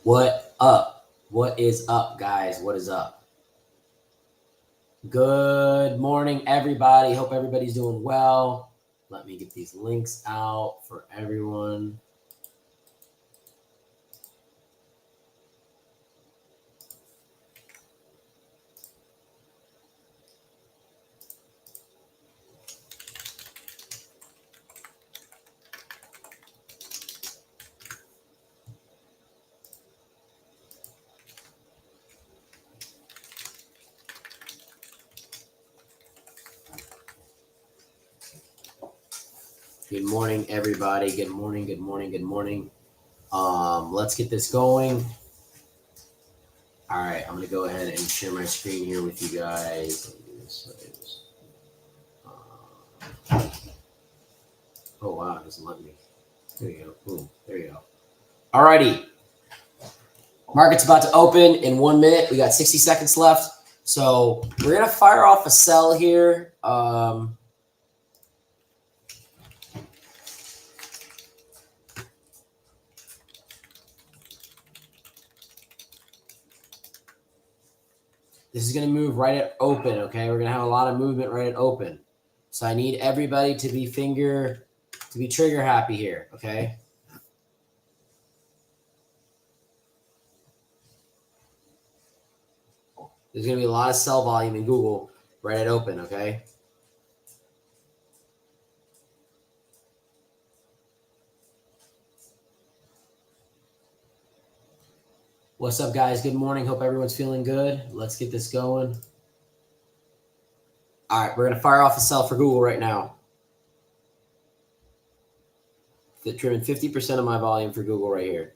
What up? What is up, guys? What is up? Good morning, everybody. Hope everybody's doing well. Let me get these links out for everyone. Good morning, everybody. Good morning, good morning, good morning. Let's get this going. All right, I'm going to go ahead and share my screen here with you guys. Oh, wow, it doesn't let me. There you go. Boom. There you go. All righty. Market's about to open in 1 minute. We got 60 seconds left. So we're going to fire off a sell here. This is going to move right at open, okay? We're going to have a lot of movement right at open. So I need everybody to be trigger happy here, okay? There's going to be a lot of sell volume in Google right at open, okay? What's up, guys? Good morning. Hope everyone's feeling good. Let's get this going. All right, we're going to fire off a sell for Google right now. Trimming 50% of my volume for Google right here.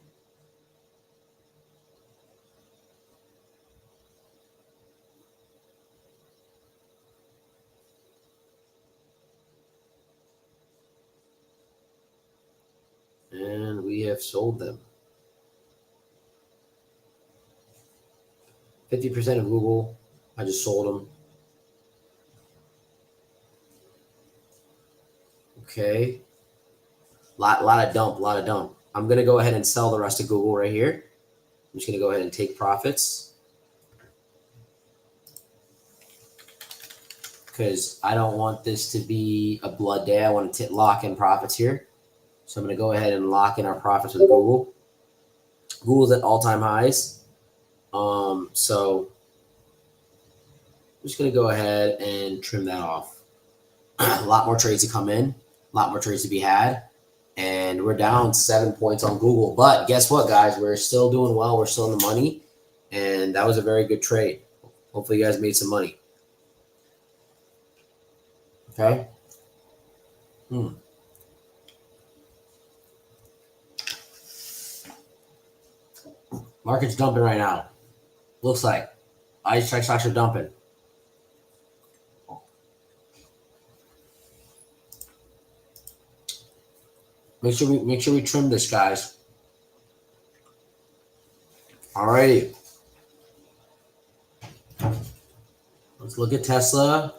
And we have sold them. 50% of Google. I just sold them. Okay. Lot of dump. I'm going to go ahead and sell the rest of Google right here. I'm just going to go ahead and take profits because I don't want this to be a blood day. I want to lock in profits here. So I'm going to go ahead and lock in our profits with Google. Google's at all-time highs. So I'm just going to go ahead and trim that off. A lot more trades to come in, a lot more trades to be had. And we're down 7 points on Google. But guess what, guys? We're still doing well. We're still in the money. And that was a very good trade. Hopefully you guys made some money. Okay? Market's dumping right now. Looks like. ICE stocks are dumping. Make sure we trim this, guys. All right. Let's look at Tesla.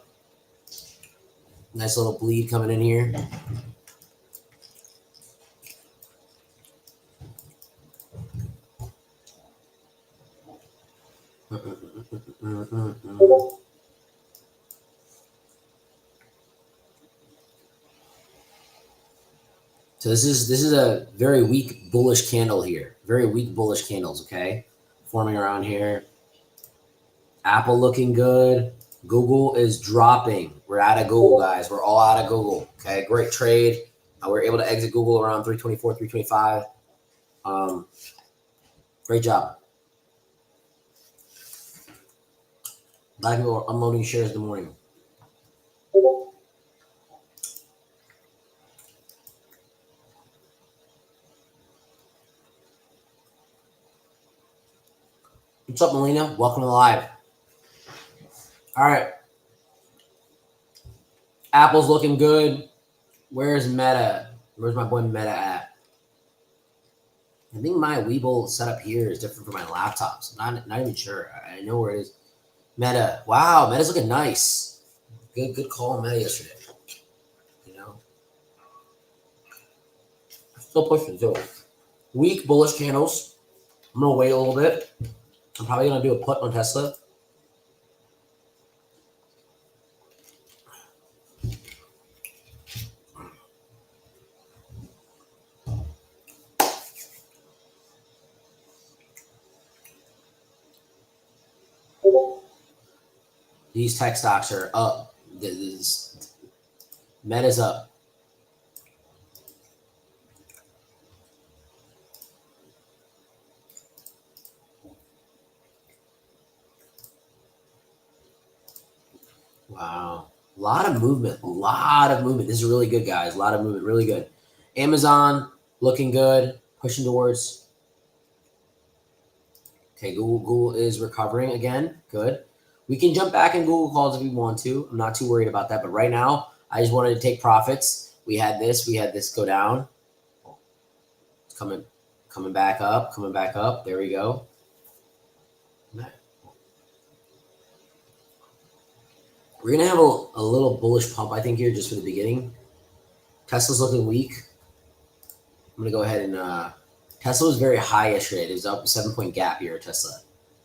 Nice little bleed coming in here. So this is a very weak bullish candle here. Very weak bullish candles, okay? Forming around here. Apple looking good. Google is dropping. We're out of Google, guys. We're all out of Google. Okay, great trade. We're able to exit Google around 324, 325. Great job. Black people are unloading shares in the morning. What's up, Melina? Welcome to the live. All right. Apple's looking good. Where's Meta? Where's my boy Meta at? I think my Webull setup here is different from my laptops. Not even sure. I know where it is. Meta. Wow, Meta's looking nice. Good call on Meta yesterday. You know? Still pushing too. Weak bullish candles. I'm going to wait a little bit. I'm probably going to do a put on Tesla. These tech stocks are up. Meta's up. Wow. A lot of movement. A lot of movement. This is really good, guys. A lot of movement. Really good. Amazon looking good. Pushing towards. Okay, Google is recovering again. Good. We can jump back in Google calls if we want to. I'm not too worried about that. But right now, I just wanted to take profits. We had this go down. It's coming back up, coming back up. There we go. We're going to have a little bullish pump, I think, here just for the beginning. Tesla's looking weak. I'm going to go ahead and Tesla was very high yesterday. It was up a 7-point gap here at Tesla.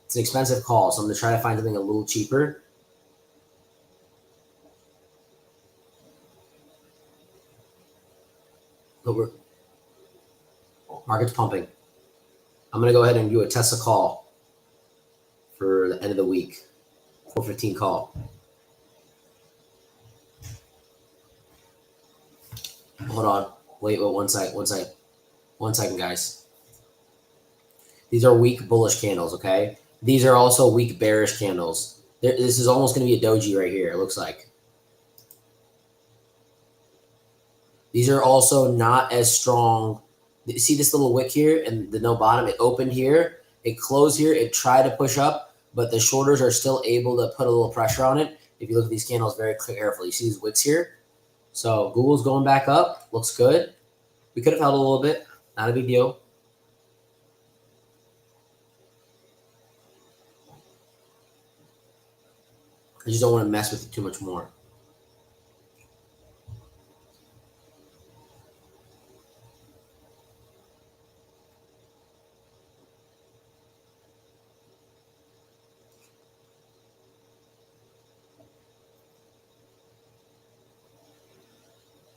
It's an expensive call, so I'm going to try to find something a little cheaper. But market's pumping. I'm going to go ahead and do a Tesla call for the end of the week. 4:15 call. Hold on. Wait, 1 second, guys. These are weak bullish candles, okay? These are also weak bearish candles. This is almost going to be a doji right here, it looks like. These are also not as strong. See this little wick here and the no bottom? It opened here. It closed here. It tried to push up, but the shorters are still able to put a little pressure on it. If you look at these candles very carefully, you see these wicks here? So Google's going back up. Looks good. We could have held a little bit. Not a big deal. I just don't want to mess with it too much more.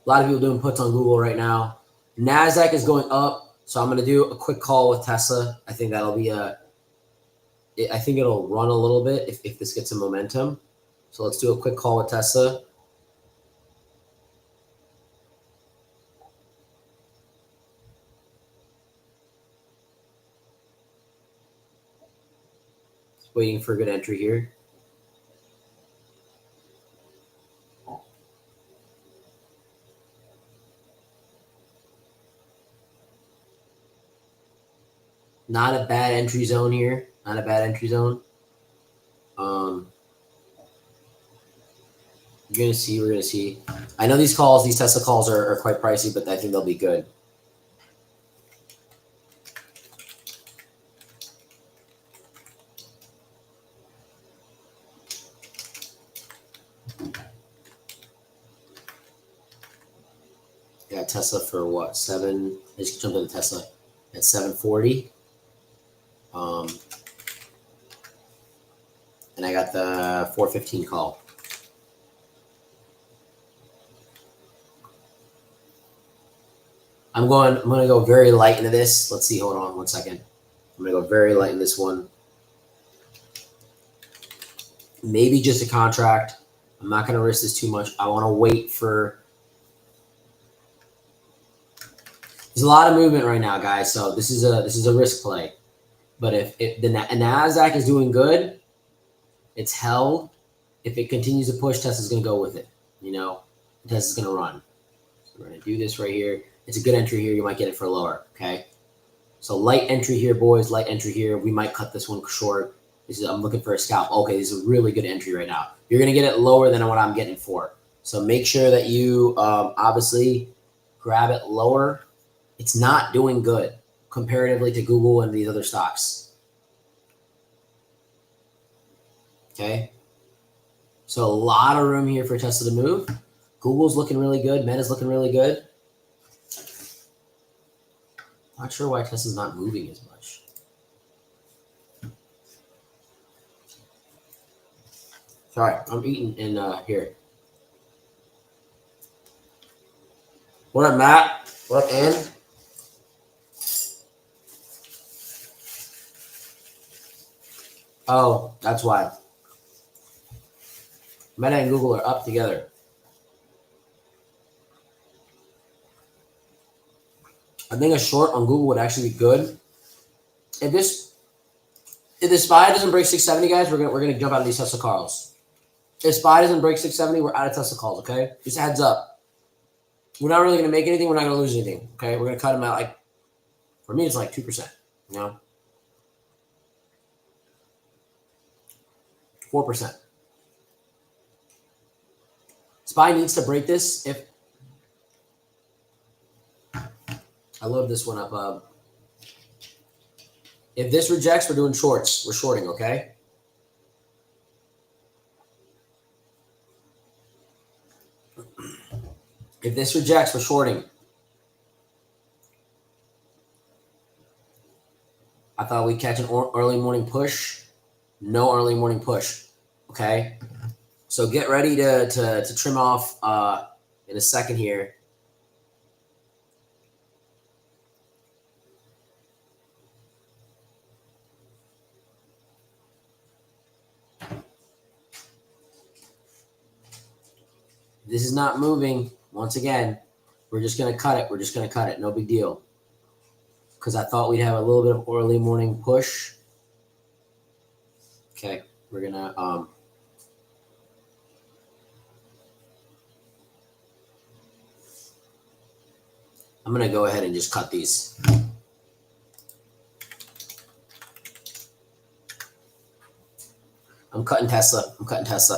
A lot of people doing puts on Google right now. NASDAQ is going up, so I'm going to do a quick call with Tesla. I think that'll be I think it'll run a little bit if this gets some momentum. So let's do a quick call with Tesla. Just waiting for a good entry here. Not a bad entry zone here. Not a bad entry zone. You're going to see. We're going to see. I know these Tesla calls are quite pricey, but I think they'll be good. Got Tesla for what? 7. I just jumped into Tesla at 740. And I got the 4:15 call. I'm going to go very light into this. Let's see. Hold on 1 second. I'm going to go very light in this one. Maybe just a contract. I'm not going to risk this too much. I want to wait for. There's a lot of movement right now, guys. So this is a risk play. But if the NASDAQ is doing good, it's held. If it continues to push, Tesla's going to go with it. You know, Tesla's going to run. So we're going to do this right here. It's a good entry here. You might get it for lower. Okay. So light entry here, boys. Light entry here. We might cut this one short. I'm looking for a scalp. Okay, this is a really good entry right now. You're going to get it lower than what I'm getting for. So make sure that you obviously grab it lower. It's not doing good comparatively to Google and these other stocks. Okay. So a lot of room here for Tesla to move. Google's looking really good. Meta's looking really good. Not sure why Tesla's not moving as much. Sorry, I'm eating in here. What up, Matt? What up, Ann? Oh, that's why. Meta and Google are up together. I think a short on Google would actually be good. If the SPY doesn't break 670, guys, we're gonna jump out of these Tesla calls. If SPY doesn't break 670, we're out of Tesla calls. Okay, just a heads up. We're not really gonna make anything. We're not gonna lose anything. Okay, we're gonna cut them out. Like for me, it's like 2%. You know, 4%. SPY needs to break this. If I load this one up, if this rejects, we're doing shorts. We're shorting. Okay. If this rejects, we're shorting. I thought we'd catch an early morning push. No early morning push. Okay. So get ready to trim off in a second here. This is not moving. Once again, we're just going to cut it. We're just going to cut it. No big deal. Because I thought we'd have a little bit of early morning push. Okay. We're going to I'm going to go ahead and just cut these. I'm cutting Tesla.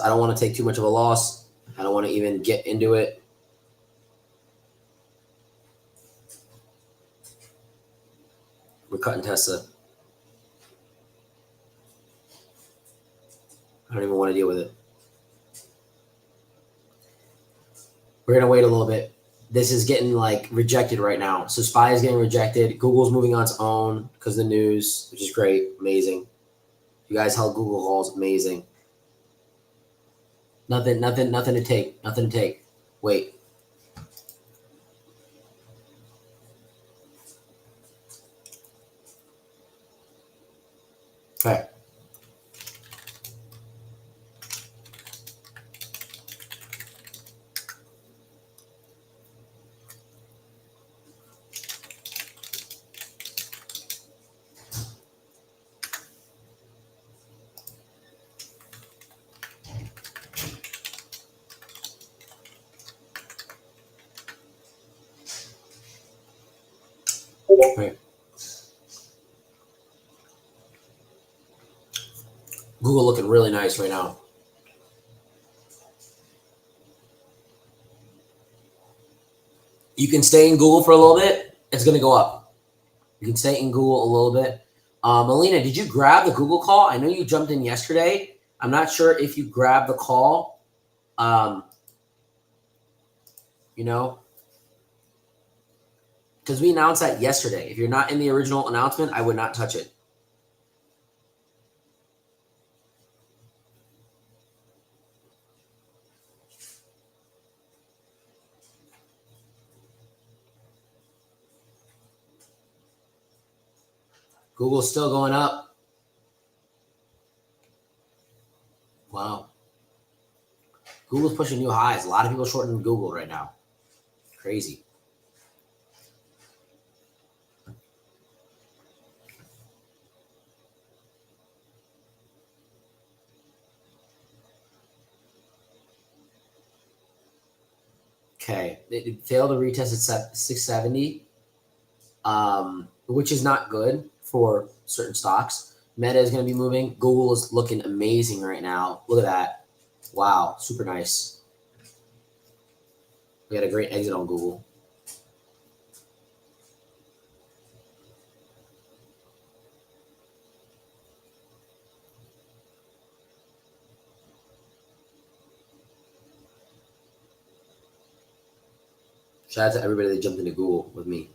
I don't want to take too much of a loss. I don't want to even get into it. We're cutting Tesla. I don't even want to deal with it. We're going to wait a little bit. This is getting like rejected right now. So SPY is getting rejected. Google's moving on its own because of the news, which is great. Amazing. You guys held Google calls. Amazing. Nothing to take. Nothing to take. Wait. Okay. Okay. Google looking really nice right now. You can stay in Google for a little bit. It's going to go up. You can stay in Google a little bit. Melina, did you grab the Google call? I know you jumped in yesterday. I'm not sure if you grabbed the call. You know, because we announced that yesterday. If you're not in the original announcement, I would not touch it. Google's still going up. Wow. Google's pushing new highs. A lot of people shorting Google right now. Crazy. Okay. It failed to retest at 670, which is not good for certain stocks. Meta is going to be moving. Google is looking amazing right now. Look at that. Wow. Super nice. We had a great exit on Google. Shout out to everybody that jumped into Google with me.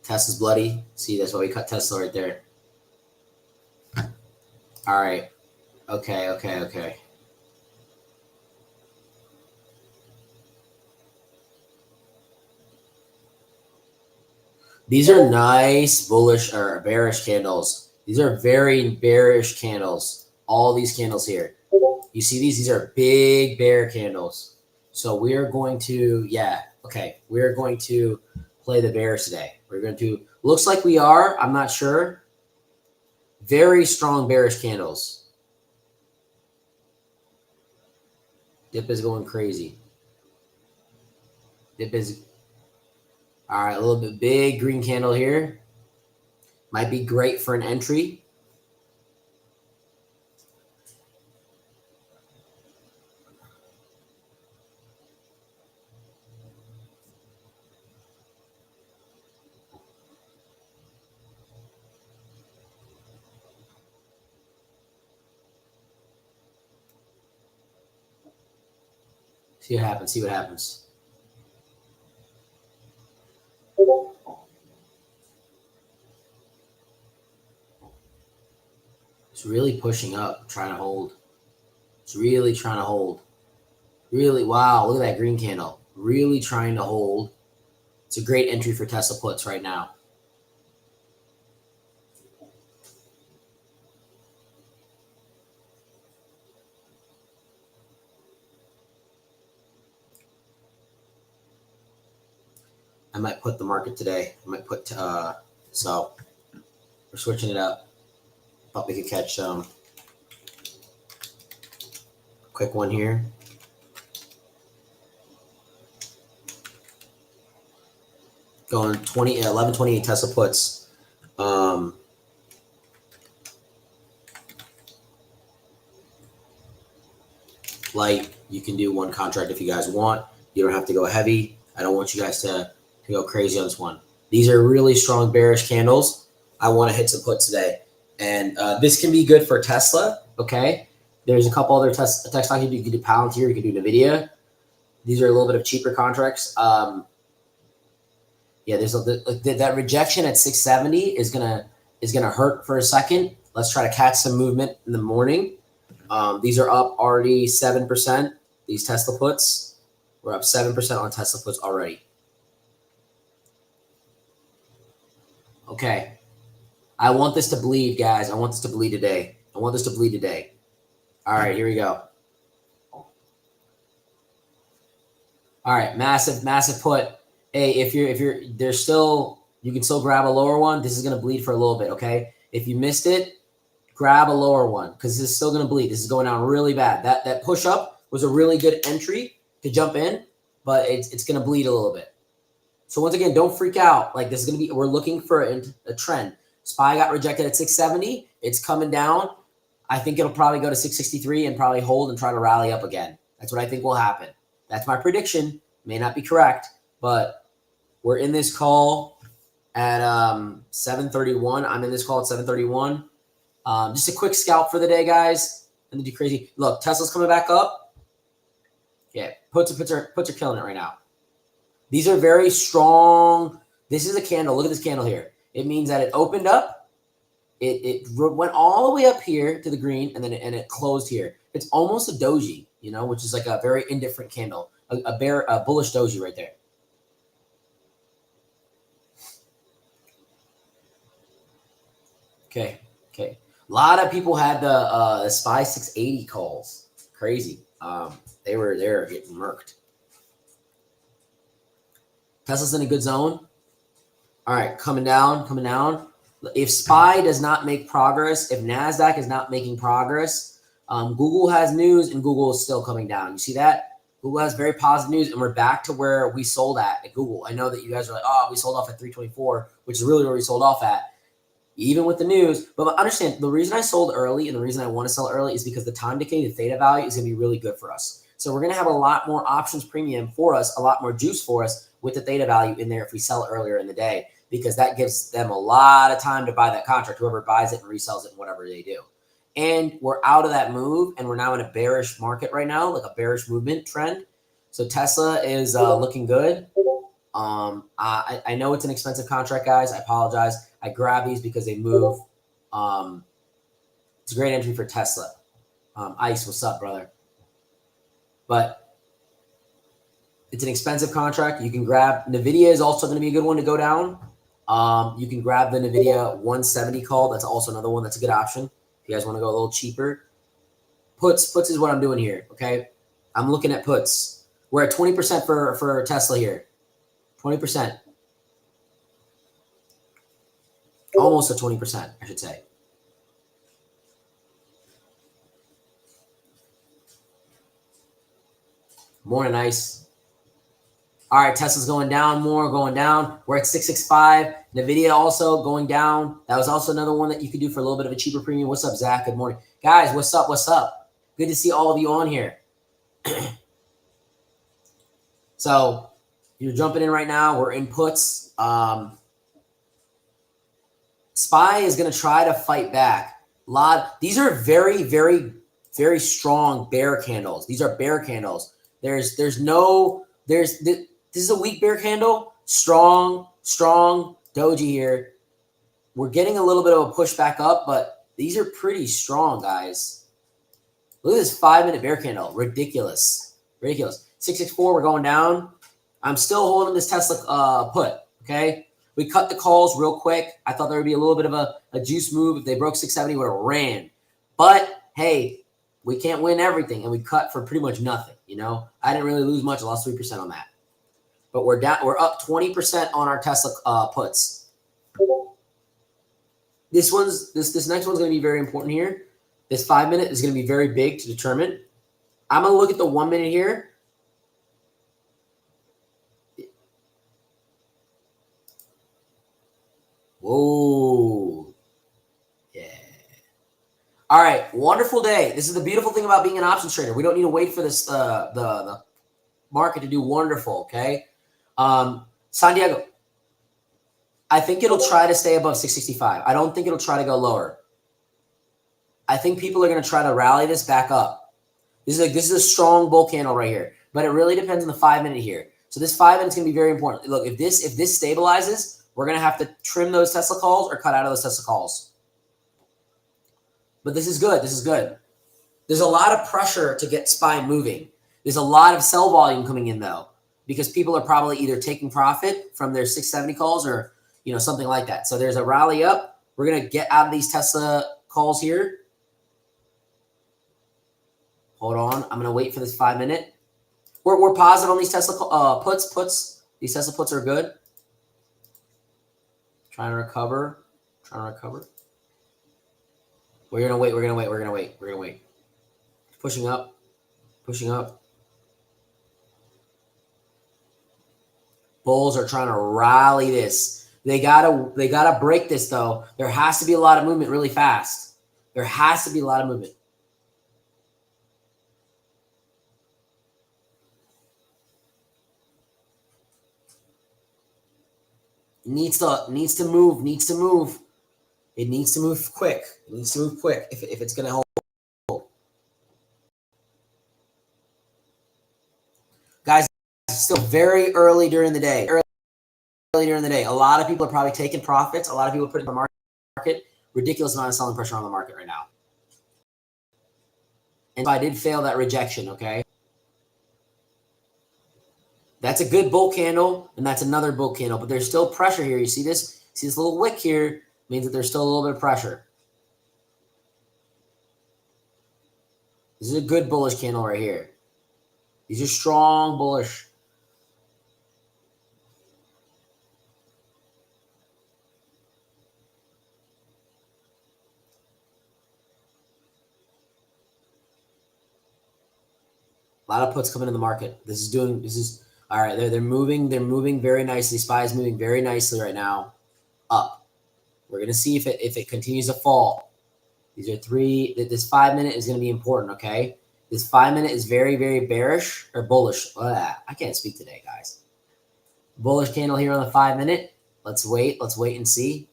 Tesla's bloody. See, that's why we cut Tesla right there. All right. Okay. These are nice bullish or bearish candles. These are very bearish candles. All these candles here. You see these? These are big bear candles. So we are going to, we're going to play the bears today. We're going to, looks like we are, I'm not sure. Very strong bearish candles. Dip is going crazy. Dip is, all right, a little bit big green candle here. Might be great for an entry. See what happens. It's really pushing up, trying to hold. It's really trying to hold. Really, wow, look at that green candle. Really trying to hold. It's a great entry for Tesla puts right now. I might put the market today. I might put, so we're switching it up. Thought we could catch quick one here. Going 1128 Tesla puts. Light, you can do one contract if you guys want. You don't have to go heavy. I don't want you guys to go crazy on this one. These are really strong bearish candles. I want to hit some puts today. And this can be good for Tesla, okay? There's a couple other tech stocks you can do Palantir, you can do NVIDIA. These are a little bit of cheaper contracts. Yeah, there's that rejection at 670 is gonna hurt for a second. Let's try to catch some movement in the morning. These are up already 7%. These Tesla puts, we're up 7% on Tesla puts already. Okay, I want this to bleed, guys. I want this to bleed today. All right, here we go. All right, massive put. Hey, if you're there's still, you can still grab a lower one. This is gonna bleed for a little bit, okay? If you missed it, grab a lower one because this is still gonna bleed. This is going down really bad. That push up was a really good entry to jump in, but it's gonna bleed a little bit. So once again, don't freak out. Like this is gonna be, we're looking for a trend. SPY got rejected at 670. It's coming down. I think it'll probably go to 663 and probably hold and try to rally up again. That's what I think will happen. That's my prediction. May not be correct, but we're in this call at 7:31. I'm in this call at 7:31. Just a quick scalp for the day, guys. And do crazy. Look, Tesla's coming back up. Yeah, puts are killing it right now. These are very strong. This is a candle. Look at this candle here. It means that it opened up. It went all the way up here to the green, and then it closed here. It's almost a doji, you know, which is like a very indifferent candle. A bullish doji right there. Okay. A lot of people had the SPY 680 calls. Crazy. They were getting murked. Tesla's in a good zone. All right, coming down. If SPY does not make progress, if NASDAQ is not making progress, Google has news and Google is still coming down. You see that? Google has very positive news, and we're back to where we sold at Google. I know that you guys are like, oh, we sold off at 324, which is really where we sold off at, even with the news. But understand, the reason I sold early and the reason I want to sell early is because the time decay, the theta value is going to be really good for us. So we're going to have a lot more options premium for us, a lot more juice for us with the theta value in there if we sell earlier in the day, because that gives them a lot of time to buy that contract, whoever buys it and resells it and whatever they do. And we're out of that move, and we're now in a bearish market right now, like a bearish movement trend. So Tesla is looking good. I know it's an expensive contract, guys. I apologize. I grab these because they move. It's a great entry for Tesla. Ice, what's up, brother? But it's an expensive contract. You can grab NVIDIA is also going to be a good one to go down. You can grab the NVIDIA 170 call. That's also another one that's a good option. If you guys want to go a little cheaper. Puts is what I'm doing here, okay? I'm looking at puts. We're at 20% for Tesla here. 20%. Almost at 20%, I should say. Morning, Ice. All right, Tesla's going down more, going down. We're at 665. NVIDIA also going down. That was also another one that you could do for a little bit of a cheaper premium. What's up, Zach? Good morning. Guys, what's up? What's up? Good to see all of you on here. So you're jumping in right now. We're in puts. SPY is going to try to fight back. These are very, very, very strong bear candles. These are bear candles. This is a weak bear candle. Strong doji here. We're getting a little bit of a push back up, but these are pretty strong, guys. Look at this 5-minute bear candle. Ridiculous. 664, we're going down. I'm still holding this Tesla put, okay? We cut the calls real quick. I thought there would be a little bit of a juice move. If they broke 670, we would have ran. But, hey, we can't win everything, and we cut for pretty much nothing, you know? I didn't really lose much. I lost 3% on that. But we're up 20% on our Tesla puts. This next one's going to be very important here. This 5-minute is going to be very big to determine. I'm going to look at the 1 minute here. Whoa. Yeah. All right. Wonderful day. This is the beautiful thing about being an options trader. We don't need to wait for this the market to do wonderful, okay? San Diego. I think it'll try to stay above 665. I don't think it'll try to go lower. I think people are going to try to rally this back up. This is a strong bull candle right here, but it really depends on the 5-minute here. So this 5-minute is going to be very important. Look, if this stabilizes, we're going to have to trim those Tesla calls or cut out of those Tesla calls. But this is good. This is good. There's a lot of pressure to get SPY moving. There's a lot of sell volume coming in though, because people are probably either taking profit from their 670 calls or something like that. So there's a rally up. We're going to get out of these Tesla calls here. Hold on. I'm going to wait for this 5-minute. We're positive on these Tesla puts. These Tesla puts are good. Trying to recover. We're going to wait. Pushing up. Bulls are trying to rally this. They gotta break this though. There has to be a lot of movement really fast. There has to be a lot of movement. Needs to move. It needs to move quick. If it's gonna hold. Guys, it's still very early during the day. A lot of people are probably taking profits. A lot of people put in the market. Ridiculous amount of selling pressure on the market right now. And I did fail that rejection, okay? That's a good bull candle, and that's another bull candle, but there's still pressure here. You see this? See this little wick here? Means that there's still a little bit of pressure. This is a good bullish candle right here. These are strong bullish. A lot of puts coming in the market. This is all right. They're moving very nicely. SPY is moving very nicely right now. Up. We're gonna see if it continues to fall. These are three. This 5-minute is gonna be important. Okay. This 5-minute is very, very bearish or bullish. I can't speak today, guys. Bullish candle here on the 5-minute. Let's wait and see.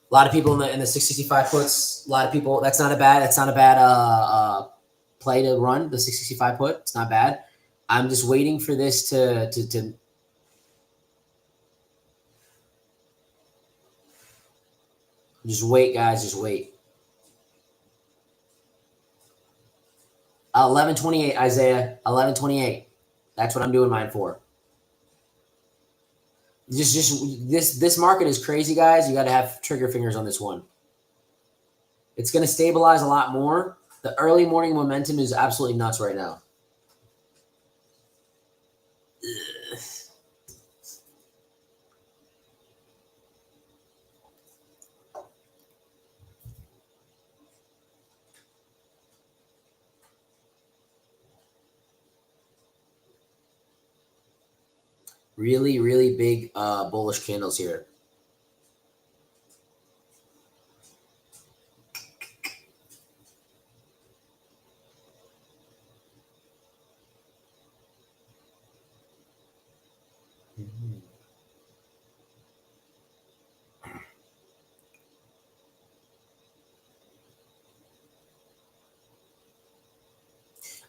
A lot of people in the 665 puts. A lot of people. That's not a bad play to run the 665 put. It's not bad. I'm just waiting for this to just wait, guys. Just wait. 1128, Isaiah. 1128. That's what I'm doing mine for. Just this market is crazy, guys. You got to have trigger fingers on this one. It's going to stabilize a lot more. The early morning momentum is absolutely nuts right now. Really, really big bullish candles here.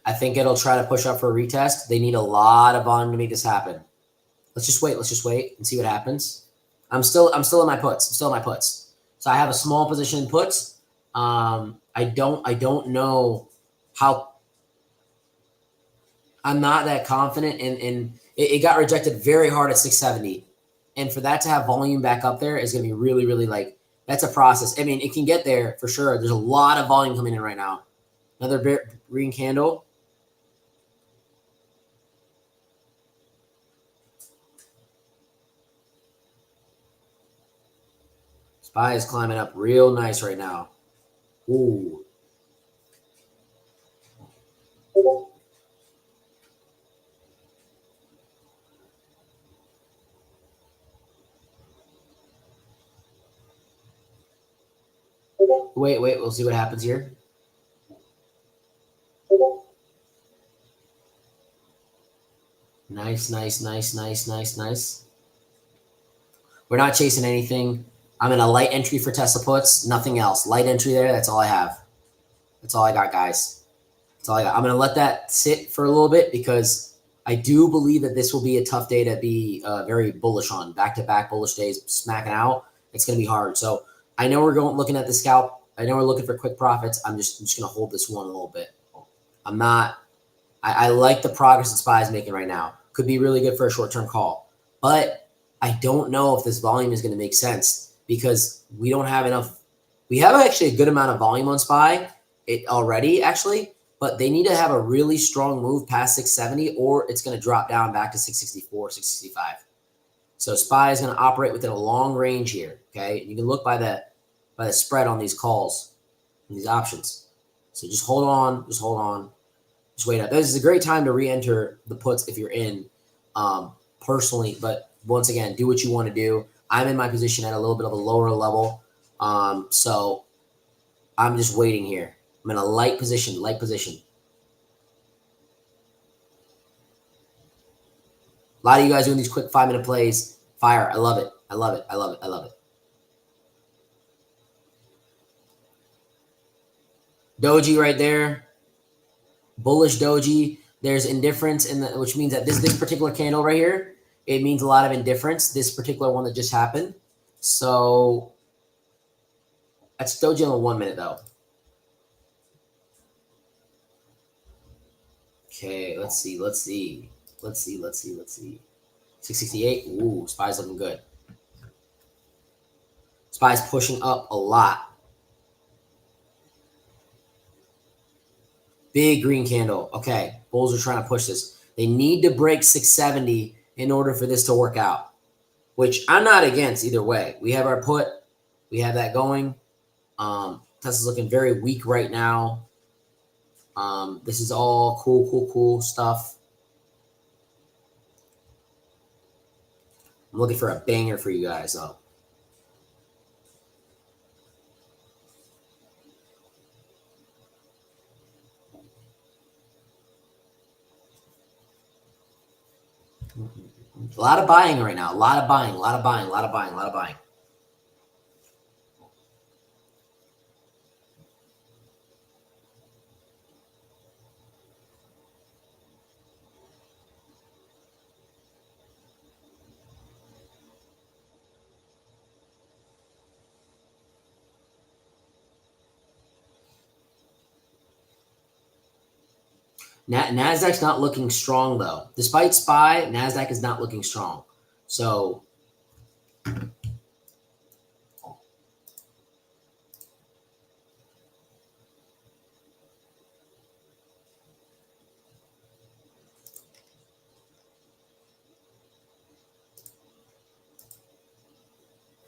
I think it'll try to push up for a retest. They need a lot of volume to make this happen. Let's just wait. Let's just wait and see what happens. I'm still in my puts. I'm still in my puts. So I have a small position in puts. I don't know how. I'm not that confident in it got rejected very hard at 670. And for that to have volume back up there is going to be really, really like, that's a process. I mean, it can get there for sure. There's a lot of volume coming in right now. Another green candle. SPY is climbing up real nice right now. Ooh. Wait, we'll see what happens here. Nice. We're not chasing anything. I'm in a light entry for Tesla puts, nothing else. Light entry there, that's all I have. That's all I got, guys. That's all I got. I'm going to let that sit for a little bit because I do believe that this will be a tough day to be very bullish on. Back-to-back bullish days, smacking out. It's going to be hard. So I know we're looking at the scalp. I know we're looking for quick profits. I'm just going to hold this one a little bit. I'm not. I like the progress that SPY is making right now. Could be really good for a short-term call. But I don't know if this volume is going to make sense because we don't have enough. We have actually a good amount of volume on SPY already, actually. But they need to have a really strong move past 670 or it's going to drop down back to 664, 665. So SPY is going to operate within a long range here, okay? You can look by the spread on these calls and these options. So just hold on, just wait up. This is a great time to re-enter the puts if you're in personally, but once again, do what you want to do. I'm in my position at a little bit of a lower level, so I'm just waiting here. I'm in a light position. A lot of you guys doing these quick 5-minute plays. Fire. I love it. Doji right there. Bullish doji. There's indifference which means that this particular candle right here, it means a lot of indifference. This particular one that just happened. So that's doji on the 1 minute though. Okay, let's see. 668. Ooh, SPY's looking good. SPY's pushing up a lot. Big green candle. Okay, bulls are trying to push this. They need to break 670 in order for this to work out, which I'm not against either way. We have our put. We have that going. Tesla's looking very weak right now. This is all cool stuff. I'm looking for a banger for you guys, though. A lot of buying right now. A lot of buying. Nasdaq's not looking strong though. Despite SPY, Nasdaq is not looking strong. So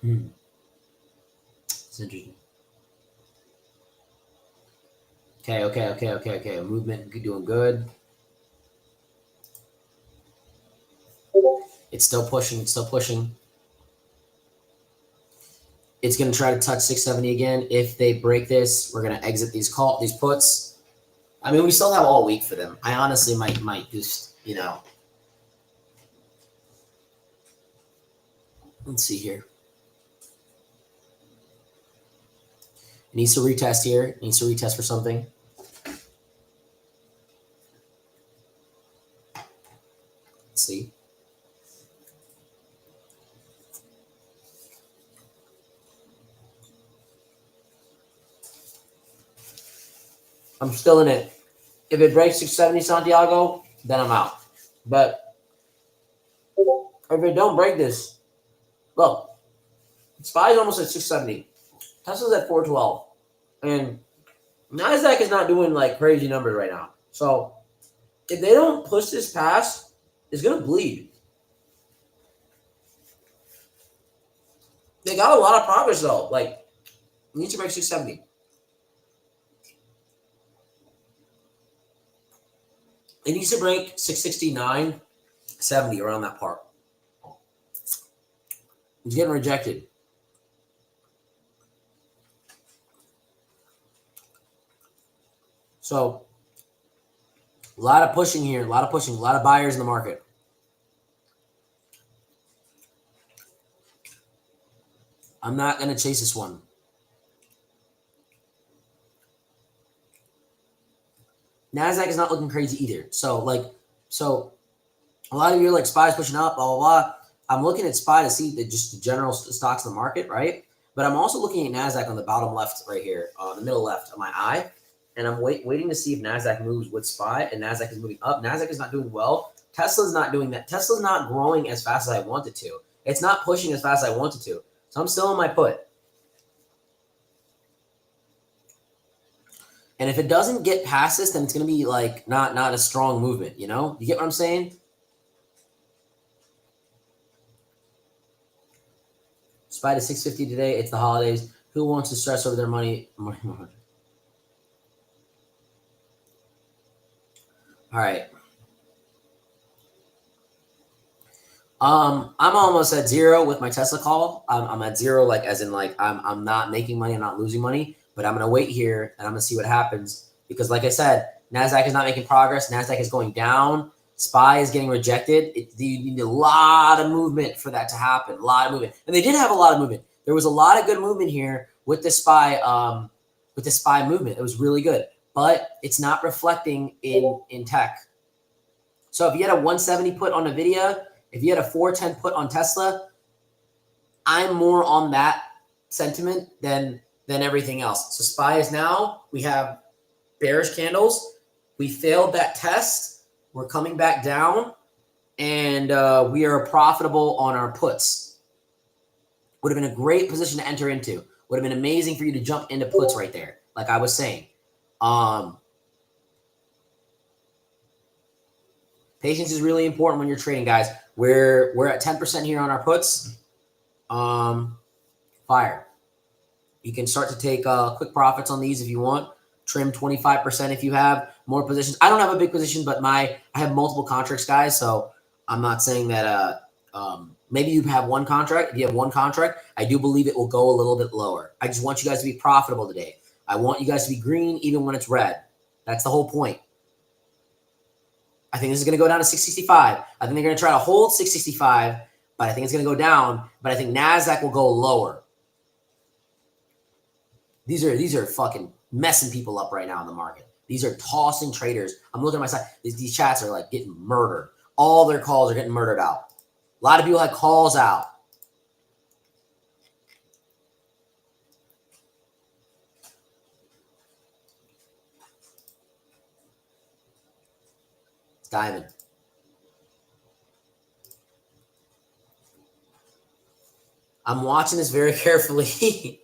it's interesting. Okay. Movement doing good. It's still pushing. It's still pushing. It's going to try to touch 670 again. If they break this, we're going to exit these puts. I mean, we still have all week for them. I honestly might just, let's see here. It needs to retest here. It needs to retest for something. Let's see. I'm still in it. If it breaks 670 Santiago, then I'm out. But if it don't break this, look, SPY is almost at 670. Tesla's at 412. And Nasdaq is not doing like crazy numbers right now. So if they don't push this past, it's gonna bleed. They got a lot of progress though. Like, it needs to break 670. It needs to break 669.70 around that part. It's getting rejected. So a lot of pushing here, a lot of pushing, a lot of buyers in the market. I'm not going to chase this one. Nasdaq is not looking crazy either. So a lot of you are like, SPY's pushing up, blah, blah, blah. I'm looking at SPY to see just the general stocks in the market, right? But I'm also looking at Nasdaq on the bottom left right here, the middle left of my eye. And I'm waiting to see if Nasdaq moves with SPY, and Nasdaq is moving up. Nasdaq is not doing well. Tesla's not doing that. Tesla's not growing as fast as I want it to. It's not pushing as fast as I want it to. So I'm still in my put. And if it doesn't get past this, then it's going to be like not a strong movement, You get what I'm saying? SPY to 650 today. It's the holidays. Who wants to stress over their money? All right. I'm almost at zero with my Tesla call. I'm at zero, like as in like I'm not making money, I'm not losing money, but I'm gonna wait here and I'm gonna see what happens because, like I said, Nasdaq is not making progress. Nasdaq is going down. SPY is getting rejected. You need a lot of movement for that to happen. A lot of movement, and they did have a lot of movement. There was a lot of good movement here with the SPY. With the SPY movement, it was really good, but it's not reflecting in tech. So if you had a 170 put on NVIDIA, if you had a 410 put on Tesla, I'm more on that sentiment than everything else. So SPY is now, we have bearish candles. We failed that test. We're coming back down, and we are profitable on our puts. Would have been a great position to enter into. Would have been amazing for you to jump into puts right there, like I was saying. Patience is really important when you're trading, guys. We're at 10% here on our puts. Fire. You can start to take quick profits on these if you want. Trim 25% if you have more positions. I don't have a big position, but I have multiple contracts, guys. So I'm not saying that maybe you have one contract. If you have one contract, I do believe it will go a little bit lower. I just want you guys to be profitable today. I want you guys to be green even when it's red. That's the whole point. I think this is going to go down to 665. I think they're going to try to hold 665, but I think it's going to go down. But I think Nasdaq will go lower. These are fucking messing people up right now in the market. These are tossing traders. I'm looking at my side. These chats are like getting murdered. All their calls are getting murdered out. A lot of people had calls out. Diamond. I'm watching this very carefully.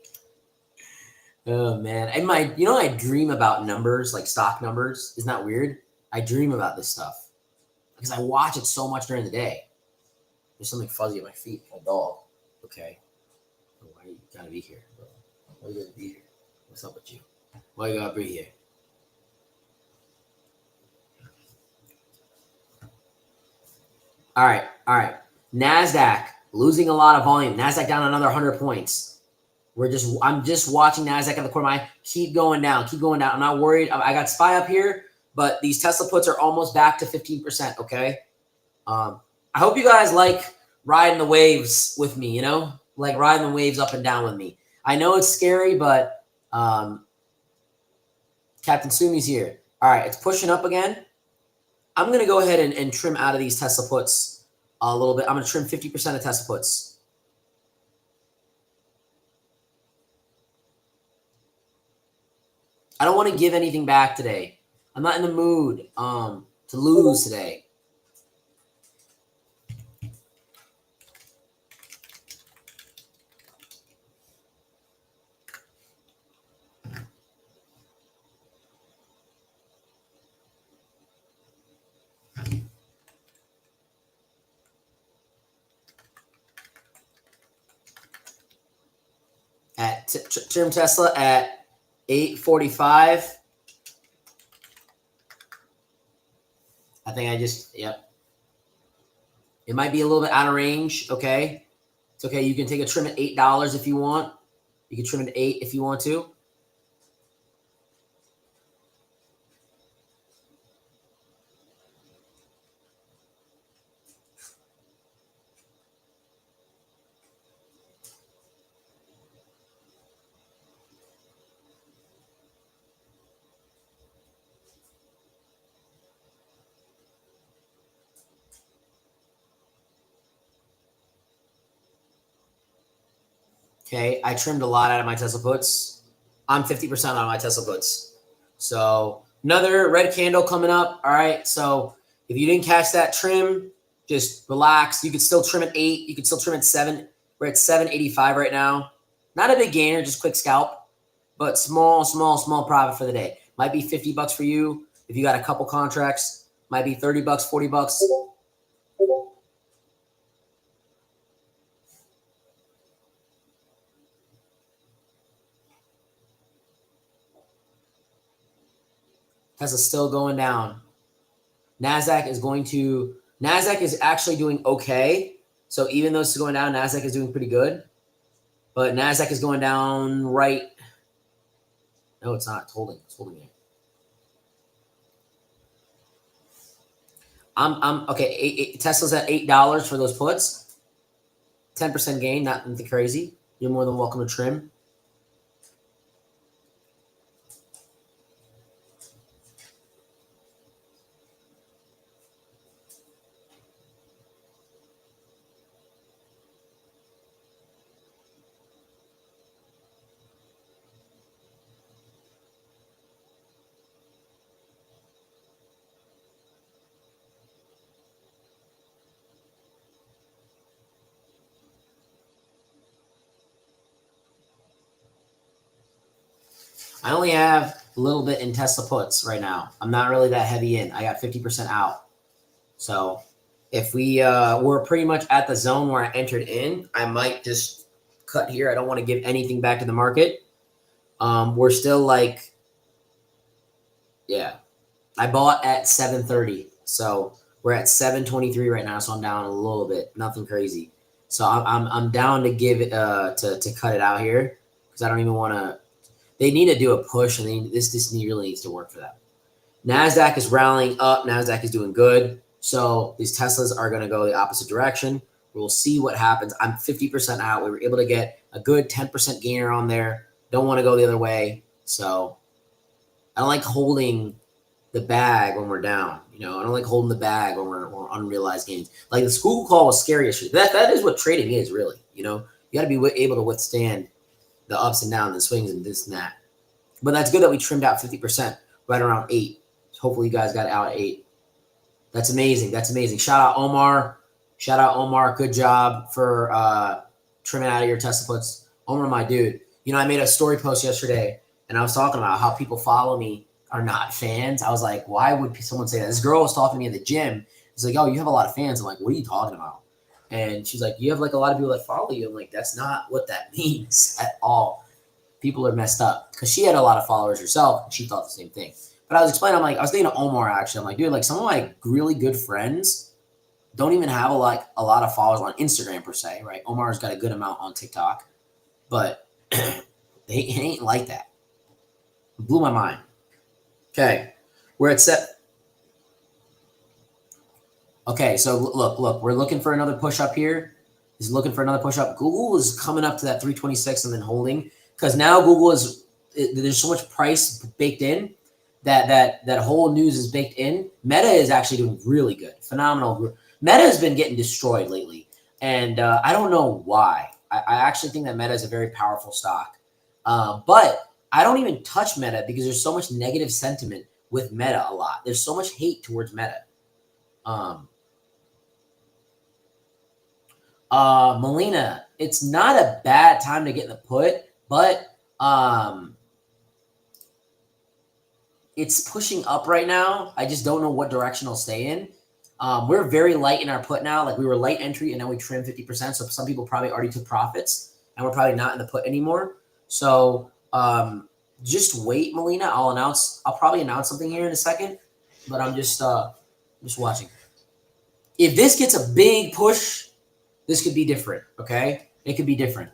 Oh man, and I dream about numbers, like stock numbers. Isn't that weird? I dream about this stuff because I watch it so much during the day. There's something fuzzy at my feet. My dog. Okay. Why you gotta be here, bro? Why you gotta be here? What's up with you? Why you gotta be here? All right. NASDAQ losing a lot of volume. NASDAQ down another 100 points. I'm just watching NASDAQ at the corner of my eye. Keep going down. I'm not worried. I got SPY up here, but these Tesla puts are almost back to 15%, okay? I hope you guys like riding the waves with me, like riding the waves up and down with me. I know it's scary, but Captain Sumi's here. All right, it's pushing up again. I'm going to go ahead and trim out of these Tesla puts a little bit. I'm going to trim 50% of Tesla puts. I don't want to give anything back today. I'm not in the mood to lose today. At trim Tesla at 845. I think yep. It might be a little bit out of range. Okay. It's okay. You can take a trim at $8 if you want. You can trim at $8 if you want to. Okay, I trimmed a lot out of my Tesla puts. I'm 50% on my Tesla puts. So another red candle coming up. All right, so if you didn't catch that trim, just relax. You could still trim at 8. You could still trim at 7. We're at 785 right now. Not a big gainer, just quick scalp, but small profit for the day. Might be $50 for you if you got a couple contracts. Might be $30, $40. Tesla's still going down. NASDAQ is actually doing okay. So even though it's going down, NASDAQ is doing pretty good. But NASDAQ is going down right. No, it's not. It's holding it. I'm okay. Tesla's at $8 for those puts. 10% gain, not anything crazy. You're more than welcome to trim. I only have a little bit in Tesla puts right now. I'm not really that heavy in. I got 50% out. So if we're pretty much at the zone where I entered in, I might just cut here. I don't want to give anything back to the market. We're still like, yeah, I bought at 730. So we're at 723 right now. So I'm down a little bit, nothing crazy. So I'm down to give it, to cut it out here because I don't even want to. They need to do a push, and this really needs to work for them. NASDAQ is rallying up. NASDAQ is doing good. So these Teslas are going to go the opposite direction. We'll see what happens. I'm 50% out. We were able to get a good 10% gainer on there. Don't want to go the other way. So I don't like holding the bag when we're down. I don't like holding the bag when we're unrealized gains. Like the school call was scary yesterday. That is what trading is, really. You got to be able to withstand the ups and downs and swings and this and that. But that's good that we trimmed out 50%, right around 8. So hopefully you guys got out at 8. That's amazing. That's amazing. Shout out Omar. Shout out Omar. Good job for trimming out of your Tesla puts. Omar, my dude. You know, I made a story post yesterday, and I was talking about how people follow me are not fans. I was like, why would someone say that? This girl was talking to me at the gym. It's like, oh, you have a lot of fans. I'm like, what are you talking about? And she's like, you have like a lot of people that follow you. I'm like, that's not what that means at all. People are messed up because she had a lot of followers herself, and she thought the same thing. But I was explaining, I was thinking to Omar actually. I'm like, dude, like some of my really good friends don't even have a lot of followers on Instagram per se, right? Omar's got a good amount on TikTok, but it ain't like that. It blew my mind. Okay, we're at set. Okay, so look, we're looking for another push up here. He's looking for another push up. Google is coming up to that 326 and then holding because now Google there's so much price baked in that whole news is baked in. Meta is actually doing really good, phenomenal. Meta has been getting destroyed lately, and I don't know why. I actually think that Meta is a very powerful stock, but I don't even touch Meta because there's so much negative sentiment with Meta a lot. There's so much hate towards Meta. Melina, it's not a bad time to get in the put, but it's pushing up right now. I just don't know what direction it'll stay in. We're very light in our put now. Like we were light entry and now we trimmed 50%. So some people probably already took profits and we're probably not in the put anymore. So just wait, Melina. I'll probably announce something here in a second, but I'm just watching. If this gets a big push, this could be different, okay? It could be different.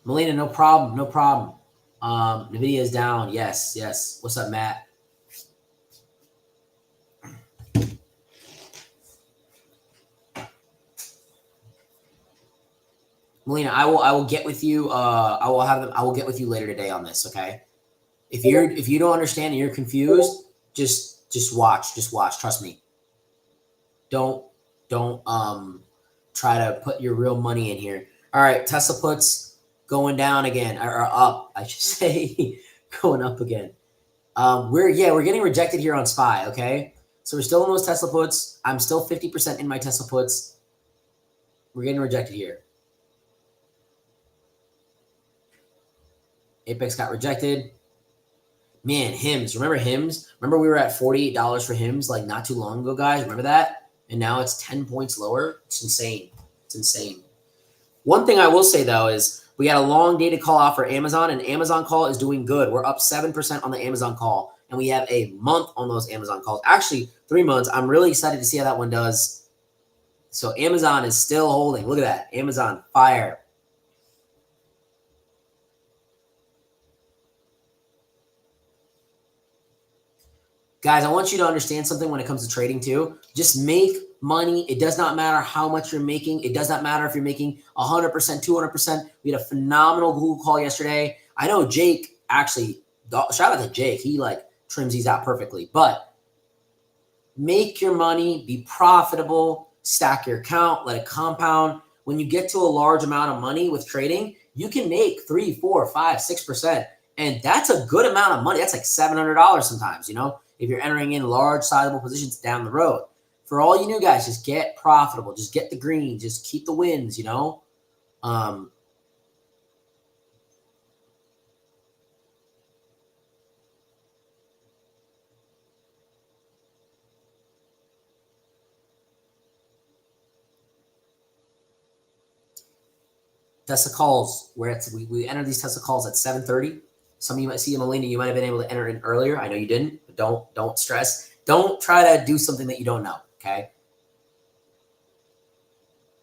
Melina, no problem, no problem. NVIDIA is down. Yes, yes. What's up, Matt? Melina, I will get with you. I will get with you later today on this, okay? If you don't understand and you're confused, just watch. Just watch. Trust me. Don't try to put your real money in here. All right, Tesla puts going down again, or up, I should say, going up again. We're getting rejected here on SPY, okay? So we're still in those Tesla puts. I'm still 50% in my Tesla puts. We're getting rejected here. Apex got rejected. Man, HIMS. Remember HIMS? Remember we were at $48 for HIMS like not too long ago, guys? Remember that? And now it's 10 points lower. It's insane. It's insane. One thing I will say, though, is we had a long dated call out for Amazon, and Amazon call is doing good. We're up 7% on the Amazon call, and we have a month on those Amazon calls. Actually, 3 months. I'm really excited to see how that one does. So Amazon is still holding. Look at that. Amazon, fire. Guys, I want you to understand something when it comes to trading too. Just make money. It does not matter how much you're making. It does not matter if you're making 100%, 200%. We had a phenomenal Google call yesterday. I know Jake actually, shout out to Jake. He like trims these out perfectly. But make your money, be profitable, stack your account, let it compound. When you get to a large amount of money with trading, you can make 3, 4, 5, 6%. And that's a good amount of money. That's like $700 sometimes, you know? If you're entering in large, sizable positions down the road. For all you new guys, just get profitable. Just get the green. Just keep the wins, you know? Tesla calls, we enter these Tesla calls at 7:30. Some of you might see, Melina, you might have been able to enter in earlier. I know you didn't, but don't stress. Don't try to do something that you don't know, okay?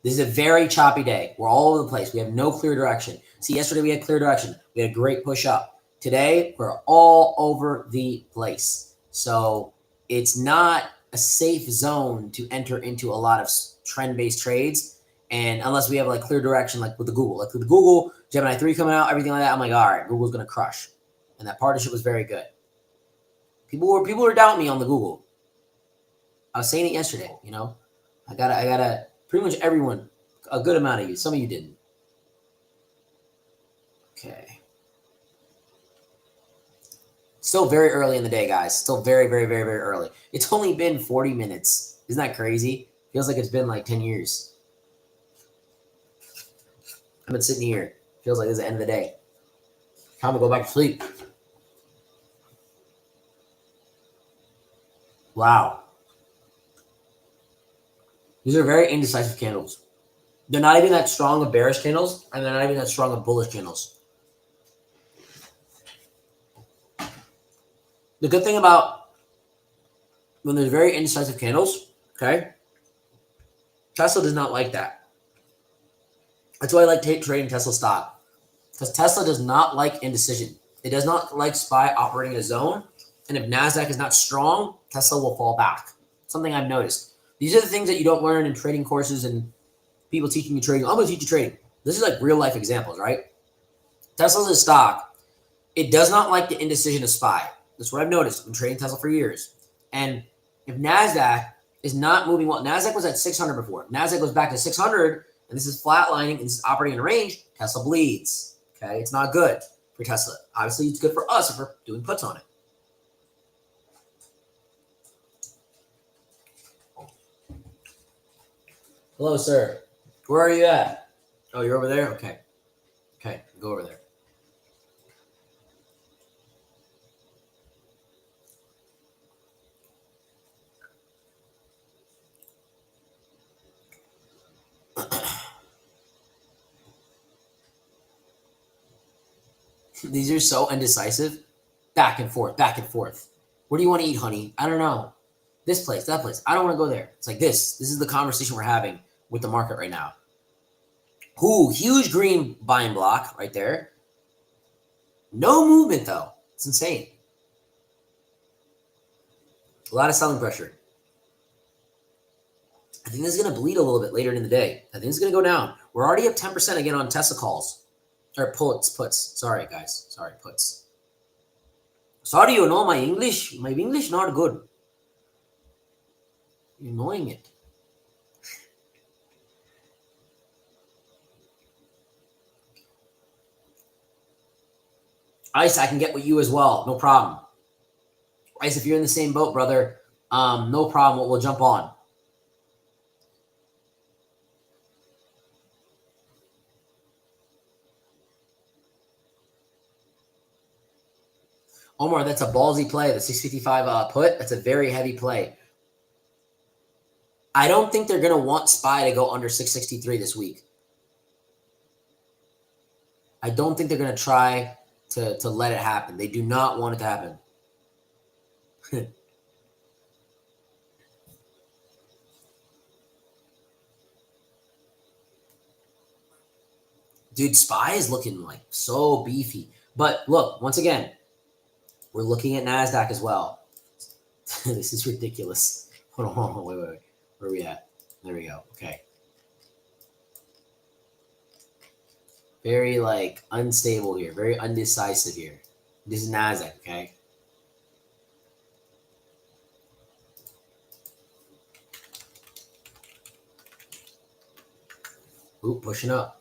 This is a very choppy day. We're all over the place. We have no clear direction. See, yesterday we had clear direction. We had a great push up. Today, we're all over the place. So it's not a safe zone to enter into a lot of trend-based trades. And unless we have like clear direction, like with the Google, Gemini 3 coming out, everything like that, I'm like, all right, Google's going to crush. And that partnership was very good. People were doubting me on the Google. I was saying it yesterday. You know, I gotta. Pretty much everyone, a good amount of you. Some of you didn't. Okay. Still very early in the day, guys. Still very, very, very, very early. It's only been 40 minutes. Isn't that crazy? Feels like it's been like 10 years. I've been sitting here. Feels like it's the end of the day. Time to go back to sleep. Wow. These are very indecisive candles. They're not even that strong of bearish candles, and they're not even that strong of bullish candles. The good thing about when there's very indecisive candles, okay, Tesla does not like that. That's why I like trading Tesla stock, because Tesla does not like indecision. It does not like SPY operating a zone, and if NASDAQ is not strong, Tesla will fall back. Something I've noticed. These are the things that you don't learn in trading courses and people teaching you trading. I'm going to teach you trading. This is like real life examples, right? Tesla's a stock. It does not like the indecision of SPY. That's what I've noticed. I've been trading Tesla for years. And if NASDAQ is not moving well, NASDAQ was at 600 before. NASDAQ goes back to 600, and this is flatlining, and this is operating in a range, Tesla bleeds. Okay, it's not good for Tesla. Obviously, it's good for us if we're doing puts on it. Hello, sir. Where are you at? Oh, you're over there? Okay. Okay, go over there. These are so indecisive. Back and forth, back and forth. Where do you want to eat, honey? I don't know. This place, that place. I don't want to go there. It's like this. This is the conversation we're having with the market right now. Ooh, huge green buying block right there. No movement, though. It's insane. A lot of selling pressure. I think this is going to bleed a little bit later in the day. I think it's going to go down. We're already up 10% again on Tesla calls. Or puts. Sorry, guys. Sorry, puts. Sorry, you know my English. My English not good. You're knowing it. Ice, I can get with you as well. No problem. Ice, if you're in the same boat, brother, no problem. We'll jump on. Omar, that's a ballsy play. The 655 put, that's a very heavy play. I don't think they're going to want SPY to go under 663 this week. I don't think they're going to try to let it happen. They do not want it to happen. Dude, SPY is looking like so beefy. But look, once again, we're looking at NASDAQ as well. This is ridiculous. Hold on, wait. Where are we at? There we go. Okay. Very like unstable here. Very undecisive here. This is NASDAQ, okay? Ooh, pushing up.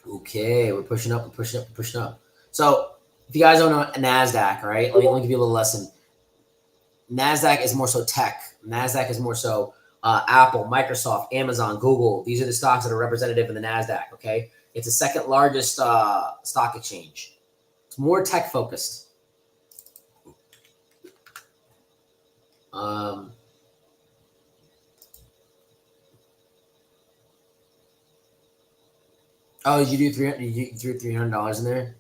Okay, we're pushing up, pushing up. So if you guys don't know NASDAQ, right? Let me give you a little lesson. NASDAQ is more so tech. NASDAQ is more so Apple, Microsoft, Amazon, Google. These are the stocks that are representative in the NASDAQ, okay? It's the second largest stock exchange. It's more tech focused. Oh, did you do $300? You threw $300 in there?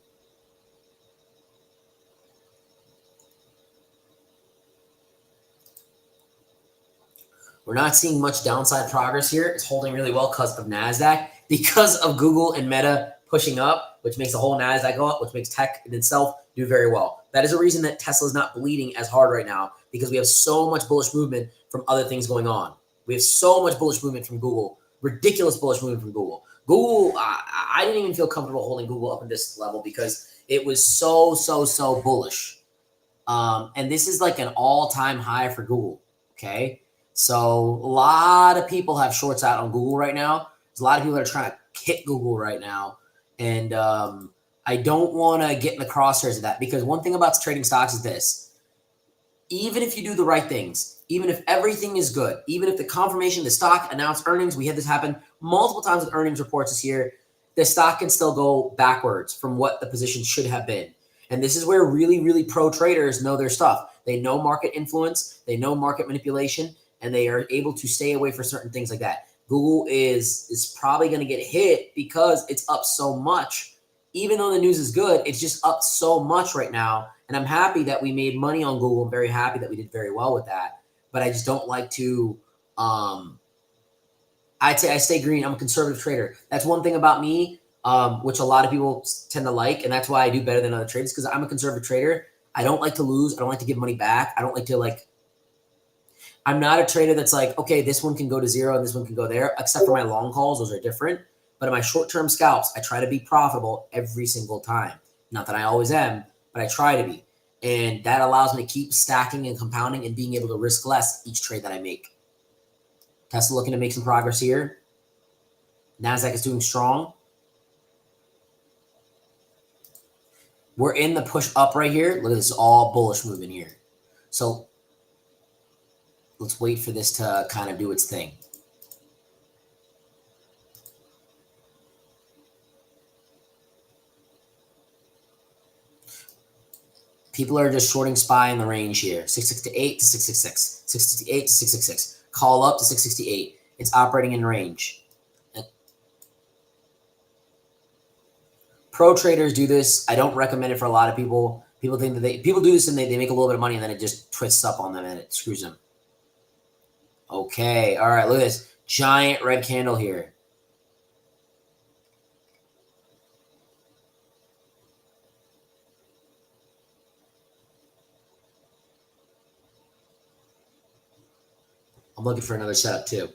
We're not seeing much downside progress here. It's holding really well because of NASDAQ, because of Google and Meta pushing up, which makes the whole NASDAQ go up, which makes tech in itself do very well. That is a reason that Tesla is not bleeding as hard right now, because we have so much bullish movement from other things going on. We have so much bullish movement from Google, ridiculous bullish movement from Google. Google, I didn't even feel comfortable holding Google up at this level because it was so bullish. And this is like an all-time high for Google. Okay. So a lot of people have shorts out on Google right now. There's a lot of people that are trying to hit Google right now. And I don't want to get in the crosshairs of that, because one thing about trading stocks is this: even if you do the right things, even if everything is good, even if the confirmation, the stock announced earnings, we had this happen multiple times with earnings reports this year, the stock can still go backwards from what the position should have been. And this is where really pro traders know their stuff. They know market influence, they know market manipulation, and they are able to stay away for certain things like that. Google is probably going to get hit because it's up so much. Even though the news is good, it's just up so much right now. And I'm happy that we made money on Google. I'm very happy that we did very well with that. But I just don't like to, I'd say I stay green. I'm a conservative trader. That's one thing about me, which a lot of people tend to like. And that's why I do better than other traders, because I'm a conservative trader. I don't like to lose. I don't like to give money back. I don't like to I'm not a trader that's like, okay, this one can go to zero and this one can go there, except for my long calls. Those are different. But in my short-term scalps, I try to be profitable every single time. Not that I always am, but I try to be. And that allows me to keep stacking and compounding and being able to risk less each trade that I make. Tesla looking to make some progress here. NASDAQ is doing strong. We're in the push up right here. Look at this, all bullish movement here. So let's wait for this to kind of do its thing. People are just shorting SPY in the range here. 668 to 666. 668 to 666. Call up to 668. It's operating in range. Pro traders do this. I don't recommend it for a lot of people. People think that people do this and they make a little bit of money and then it just twists up on them and it screws them. Okay. All right. Look at this giant red candle here. I'm looking for another setup too.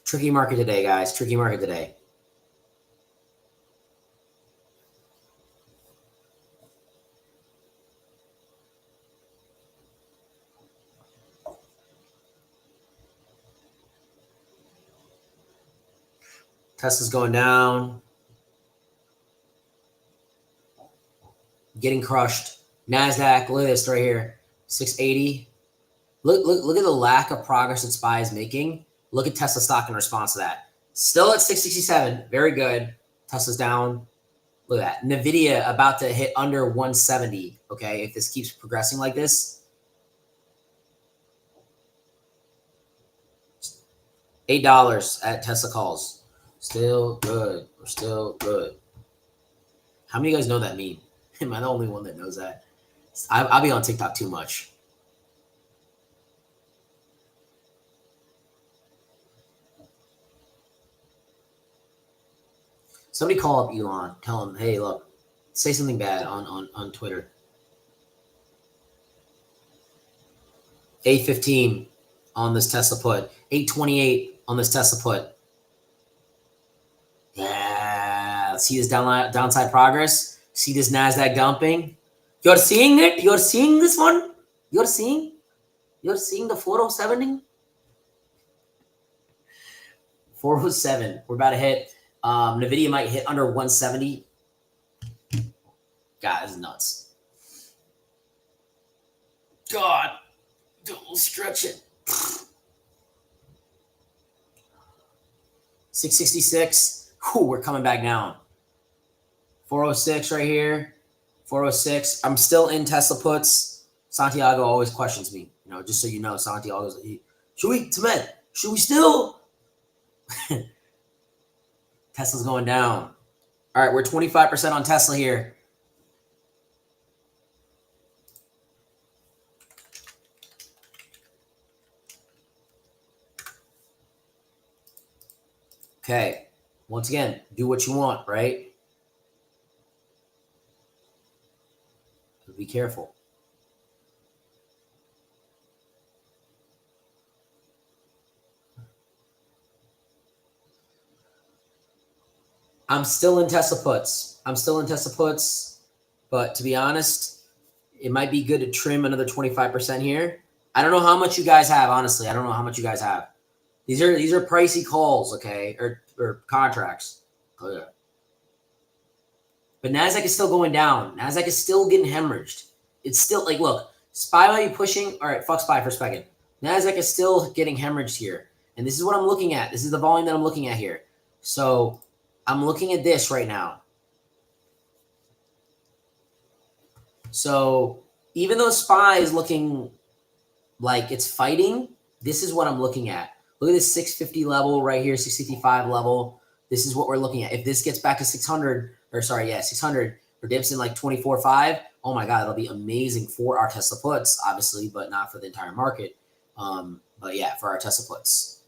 Tricky market today, guys. Tricky market today. Tesla's going down. Getting crushed. NASDAQ, look at this right here. 680. Look at the lack of progress that SPY is making. Look at Tesla stock in response to that. Still at 667. Very good. Tesla's down. Look at that. NVIDIA about to hit under 170. Okay, if this keeps progressing like this. $8 at Tesla calls. Still good. We're still good. How many of you guys know that meme? Am I the only one that knows that? I'll be on TikTok too much. Somebody call up Elon. Tell him, hey, look, say something bad on Twitter. 815 on this Tesla put. 828 on this Tesla put. Yeah. See this downside progress? See this NASDAQ dumping? You're seeing it? You're seeing this one? You're seeing the 407? 407. We're about to hit. NVIDIA might hit under 170. God, this is nuts. God, don't stretch it. 666. Whew, we're coming back down. 406 right here. 406. I'm still in Tesla puts. Santiago always questions me. You know, just so you know, Santiago's like, Temed, should we still? Tesla's going down. All right, we're 25% on Tesla here. Okay. Once again, do what you want, right? But be careful. I'm still in Tesla puts. But to be honest, it might be good to trim another 25% here. I don't know how much you guys have, honestly. I don't know how much you guys have. These are pricey calls, okay, or contracts. Oh, yeah. But Nasdaq is still going down. Nasdaq is still getting hemorrhaged. It's still like, look, SPY value pushing. All right, fuck SPY for a second. Nasdaq is still getting hemorrhaged here, and this is what I'm looking at. This is the volume that I'm looking at here. So I'm looking at this right now. So even though SPY is looking like it's fighting, this is what I'm looking at. Look at this 650 level right here, 655 level. This is what we're looking at. If this gets back to 600, or sorry, yeah, 600, or dips in like 24.5, oh my God, it'll be amazing for our Tesla puts, obviously, but not for the entire market. But yeah, for our Tesla puts.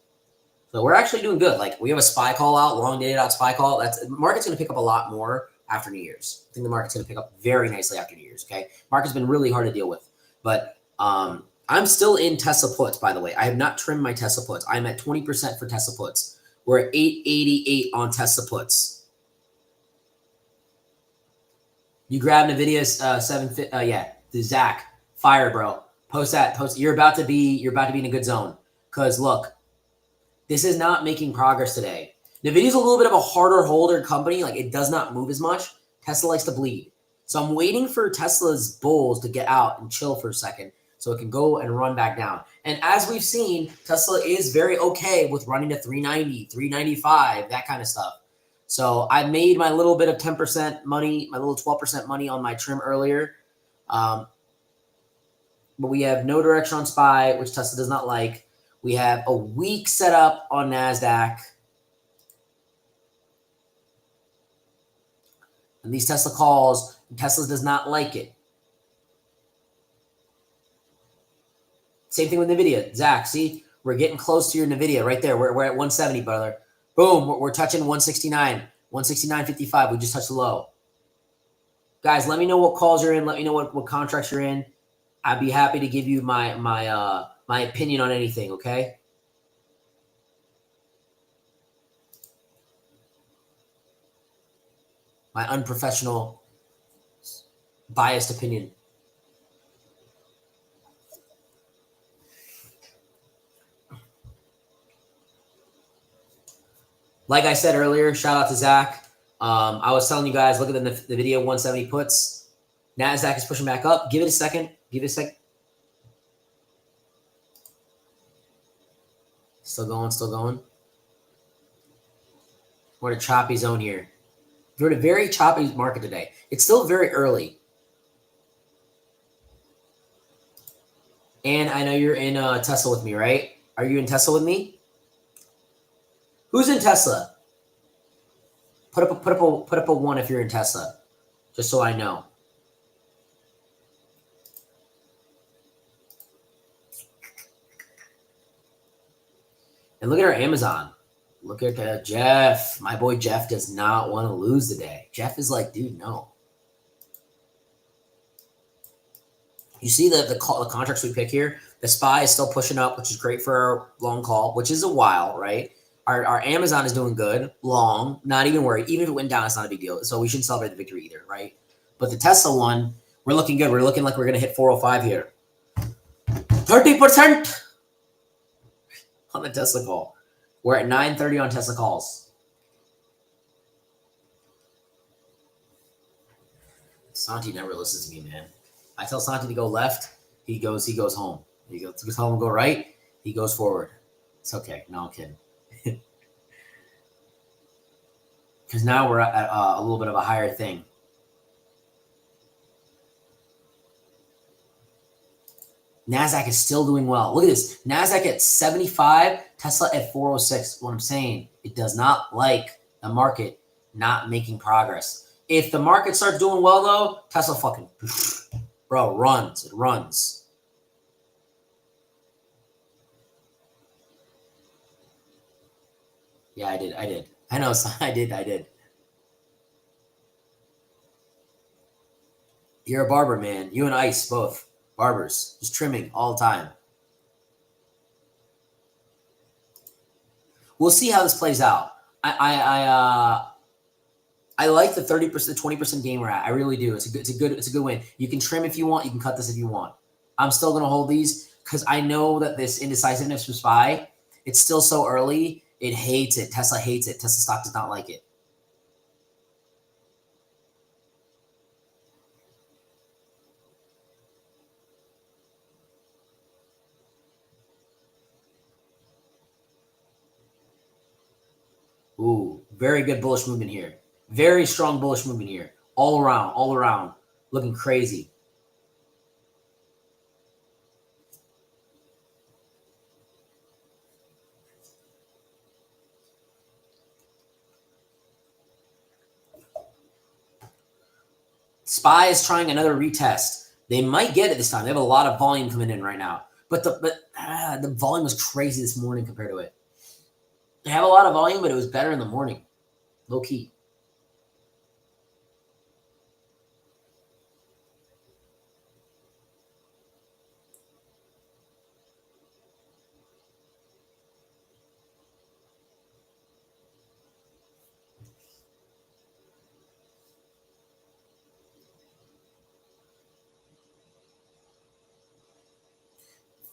So we're actually doing good. Like we have a SPY call out, long dated out SPY call. That's market's going to pick up a lot more after New Year's. I think the market's going to pick up very nicely after New Year's. Okay, market's been really hard to deal with, but I'm still in Tesla puts. By the way, I have not trimmed my Tesla puts. I'm at 20% for Tesla puts. We're at 888 on Tesla puts. You grab NVIDIA yeah, the Zach fire, bro. Post that. Post. You're about to be in a good zone. Cause look, this is not making progress today. NVIDIA's a little bit of a harder holder company. Like it does not move as much. Tesla likes to bleed. So I'm waiting for Tesla's bulls to get out and chill for a second so it can go and run back down. And as we've seen, Tesla is very okay with running to 390, 395, that kind of stuff. So I made my little bit of 10% money, my little 12% money on my trim earlier. But we have no direction on SPY, which Tesla does not like. We have a weak setup on NASDAQ. And these Tesla calls, Tesla does not like it. Same thing with NVIDIA. Zach, see, we're getting close to your NVIDIA right there. We're at 170, brother. Boom, we're touching 169, 169.55. We just touched the low. Guys, let me know what calls you're in. Let me know what contracts you're in. I'd be happy to give you my opinion on anything, okay? My unprofessional, biased opinion. Like I said earlier, shout out to Zach. I was telling you guys, look at the video 170 puts. NASDAQ is pushing back up. Give it a second. Give it a second. Still going, still going. We're in a choppy zone here. We're in a very choppy market today. It's still very early. And I know you're in Tesla with me, right? Are you in Tesla with me? Who's in Tesla? Put up a 1 if you're in Tesla, just so I know. And look at our Amazon. Look at Jeff. My boy Jeff does not want to lose today. Jeff is like, dude, no. You see the contracts we pick here? The SPY is still pushing up, which is great for our long call, which is a while, right? Our Amazon is doing good, long, not even worried. Even if it went down, it's not a big deal. So we shouldn't celebrate the victory either, right? But the Tesla one, we're looking good. We're looking like we're going to hit 405 here. 30% on the Tesla call. We're at 930 on Tesla calls. Santi never listens to me, man. I tell Santi to go left, he goes home. He goes home and go right, he goes forward. It's okay. No, I'm kidding. Because now we're at a little bit of a higher thing. NASDAQ is still doing well. Look at this. NASDAQ at 75, Tesla at 406. What I'm saying, it does not like the market not making progress. If the market starts doing well, though, Tesla fucking, bro, runs. It runs. Yeah, I did. I know. So I did. You're a barber, man. You and Ice both barbers, just trimming all the time. We'll see how this plays out. I like the 30%, 20% game we're at. I really do. It's a good win. You can trim if you want. You can cut this if you want. I'm still gonna hold these because I know that this indecisiveness from SPY, it's still so early. It hates it. Tesla hates it. Tesla stock does not like it. Ooh, very good bullish movement here. Very strong bullish movement here. All around. Looking crazy. SPY is trying another retest. They might get it this time. They have a lot of volume coming in right now. But the volume was crazy this morning compared to it. They have a lot of volume, but it was better in the morning. Low key.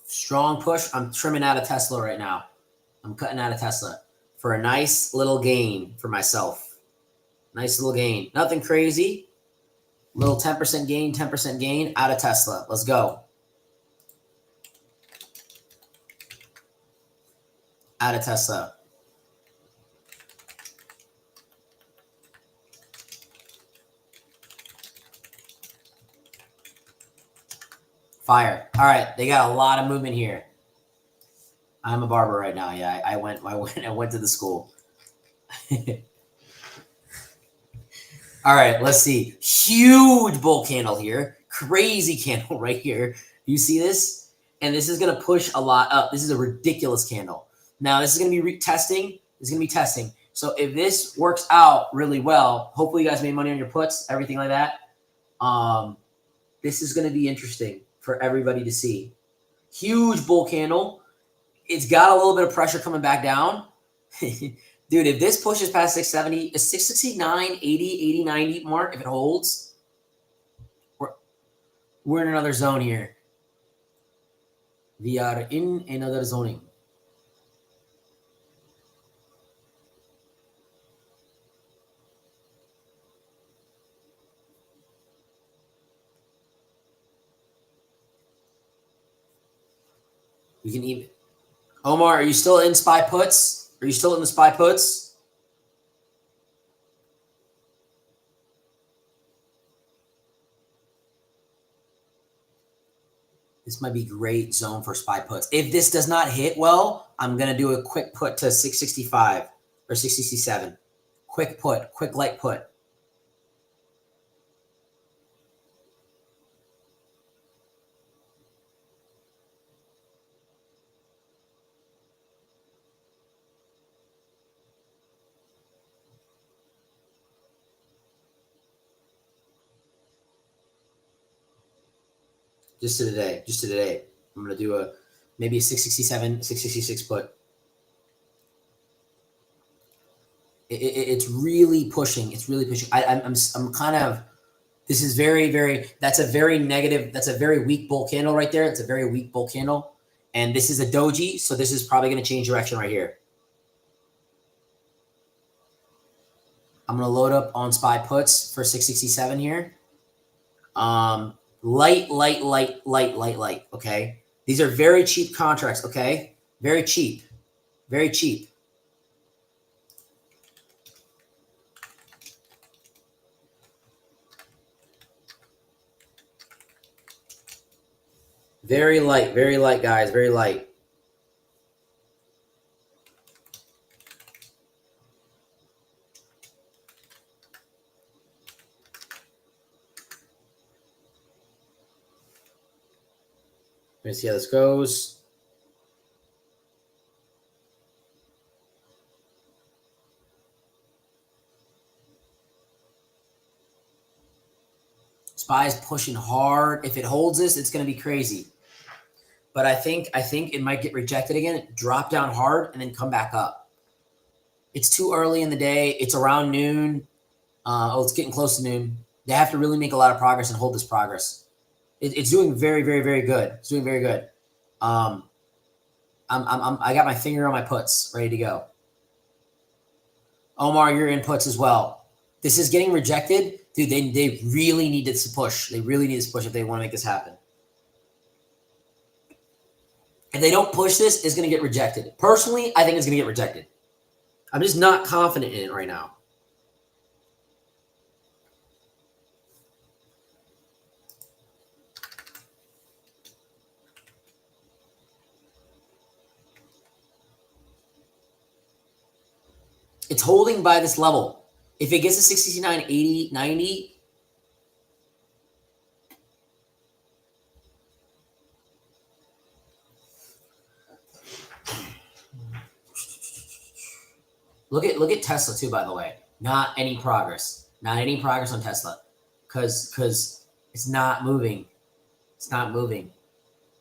Strong push. I'm trimming out of Tesla right now. I'm cutting out of Tesla for a nice little gain for myself. Nice little gain. Nothing crazy. Little 10% gain, 10% gain out of Tesla. Let's go. Out of Tesla. Fire. All right, they got a lot of movement here. I'm a barber right now. Yeah, I went to the school. All right, let's see. Huge bull candle here. Crazy candle right here. You see this? And this is going to push a lot up. This is a ridiculous candle. Now, this is going to be testing. This is going to be testing. So if this works out really well, hopefully you guys made money on your puts, everything like that. This is going to be interesting for everybody to see. Huge bull candle. It's got a little bit of pressure coming back down. Dude, if this pushes past 670, a 669, 80, 80, 90 mark, if it holds, we're in another zone here. We are in another zoning. We can even. Omar, are you still in SPY puts? Are you still in the SPY puts? This might be great zone for SPY puts. If this does not hit well, I'm going to do a quick put to 665 or 667. Quick put, quick light put. Just to today. I'm going to do maybe a 667, 666 put. It's really pushing. It's really pushing. I'm kind of, this is very, that's a very negative, that's a very weak bull candle right there. It's a very weak bull candle. And this is a doji, so this is probably going to change direction right here. I'm going to load up on SPY puts for 667 here. Light. Okay. These are very cheap contracts. Okay. Very cheap. Very cheap. Very light, guys. Very light. Let me see how this goes. SPY is pushing hard. If it holds this, it's going to be crazy. But I think it might get rejected again, drop down hard, and then come back up. It's too early in the day. It's around noon. It's getting close to noon. They have to really make a lot of progress and hold this progress. It's doing very, very, very good. It's doing very good. I got my finger on my puts, ready to go. Omar, your inputs as well. This is getting rejected. Dude, they really need this to push. They really need this to push if they want to make this happen. If they don't push this, it's going to get rejected. Personally, I think it's going to get rejected. I'm just not confident in it right now. It's holding by this level. If it gets to 69, 80, 90, look at Tesla too, by the way. Not any progress. Not any progress on Tesla. Because it's not moving. It's not moving.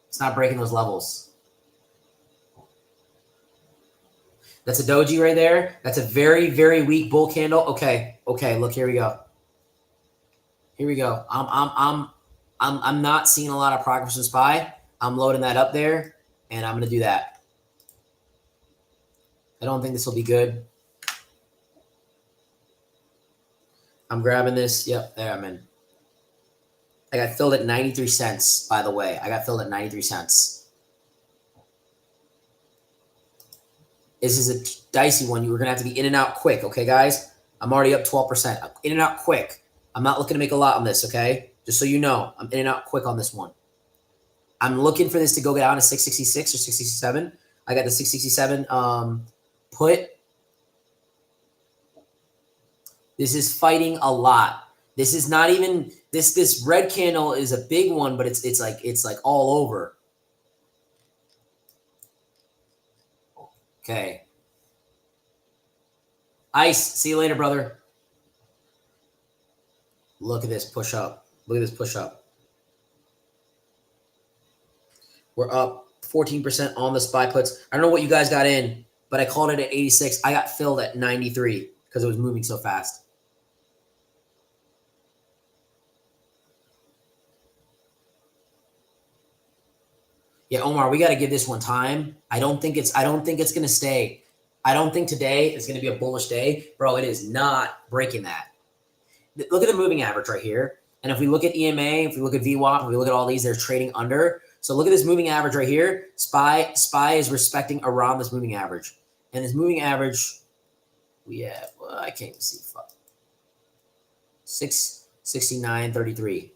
It's not breaking those levels. That's a doji right there. That's a very, very weak bull candle. Okay. Look, here we go. Here we go. I'm not seeing a lot of progress in SPY. I'm loading that up there, and I'm gonna do that. I don't think this will be good. I'm grabbing this. Yep, there I'm in. I got filled at 93 cents, by the way. I got filled at 93 cents. This is a dicey one. You're going to have to be in and out quick, okay, guys? I'm already up 12%. I'm in and out quick. I'm not looking to make a lot on this, okay? Just so you know, I'm in and out quick on this one. I'm looking for this to go down to 666 or 667. I got the 667 put. This is fighting a lot. This is not even this red candle is a big one, but it's like all over. Okay. Ice, see you later, brother. Look at this push up. Look at this push up. We're up 14% on the SPY puts. I don't know what you guys got in, but I called it at 86. I got filled at 93 because it was moving so fast. Yeah, Omar, we got to give this one time. I don't think it's going to stay. I don't think today is going to be a bullish day. Bro, it is not breaking that. Look at the moving average right here. And if we look at EMA, if we look at VWAP, if we look at all these, they're trading under. So look at this moving average right here. SPY is respecting around this moving average. And this moving average, we have, well, I can't even see. Fuck. 669.33.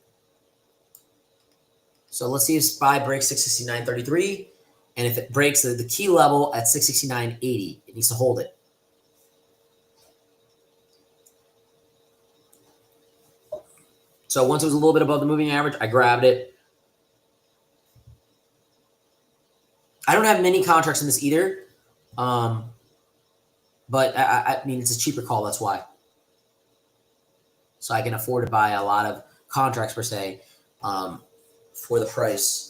So let's see if SPY breaks 669.33. And if it breaks the key level at 669.80, it needs to hold it. So once it was a little bit above the moving average, I grabbed it. I don't have many contracts in this either. But I mean, it's a cheaper call, that's why. So I can afford to buy a lot of contracts per se for the price.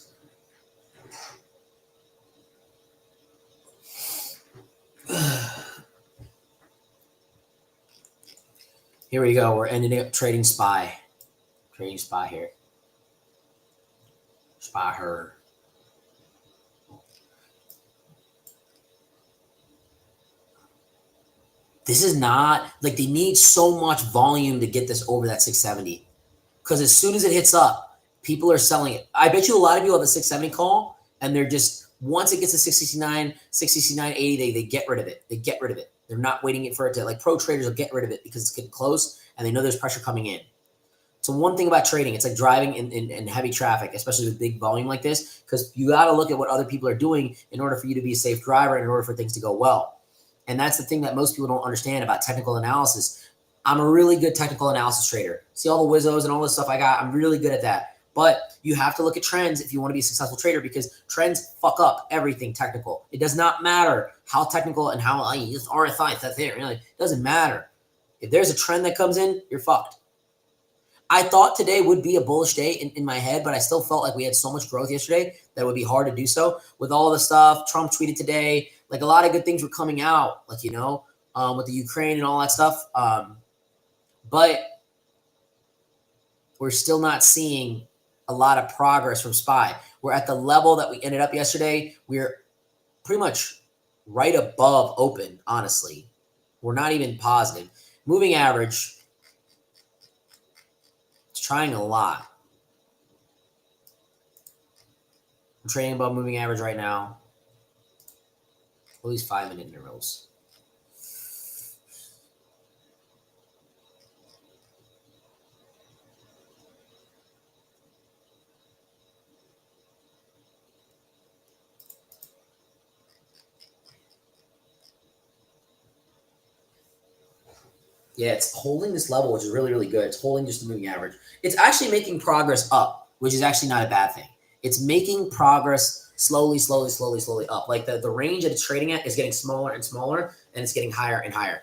Here we go. We're ending up trading SPY. Trading SPY here. SPY her. This is not like they need so much volume to get this over that 670. Because as soon as it hits up, people are selling it. I bet you a lot of people have a 670 call and they're just, once it gets to 669, 669.80, they get rid of it. They get rid of it. They're not waiting for it to, like pro traders will get rid of it because it's getting close and they know there's pressure coming in. So one thing about trading, it's like driving in heavy traffic, especially with big volume like this, because you got to look at what other people are doing in order for you to be a safe driver and in order for things to go well. And that's the thing that most people don't understand about technical analysis. I'm a really good technical analysis trader. See all the Wizzos and all this stuff I got? I'm really good at that. But you have to look at trends if you want to be a successful trader because trends fuck up everything technical. It does not matter how technical and how you use RSI, that's it. Really, it doesn't matter. If there's a trend that comes in, you're fucked. I thought today would be a bullish day in my head, but I still felt like we had so much growth yesterday that it would be hard to do so with all the stuff Trump tweeted today. Like a lot of good things were coming out, like, with the Ukraine and all that stuff. But we're still not seeing a lot of progress from SPY. We're at the level that we ended up yesterday. We're pretty much right above open, honestly. We're not even positive. Moving average, it's trying a lot. I'm trading above moving average right now. At least 5-minute intervals. Yeah, it's holding this level, which is really, really good. It's holding just the moving average. It's actually making progress up, which is actually not a bad thing. It's making progress slowly up. Like the range that it's trading at is getting smaller and smaller, and it's getting higher and higher.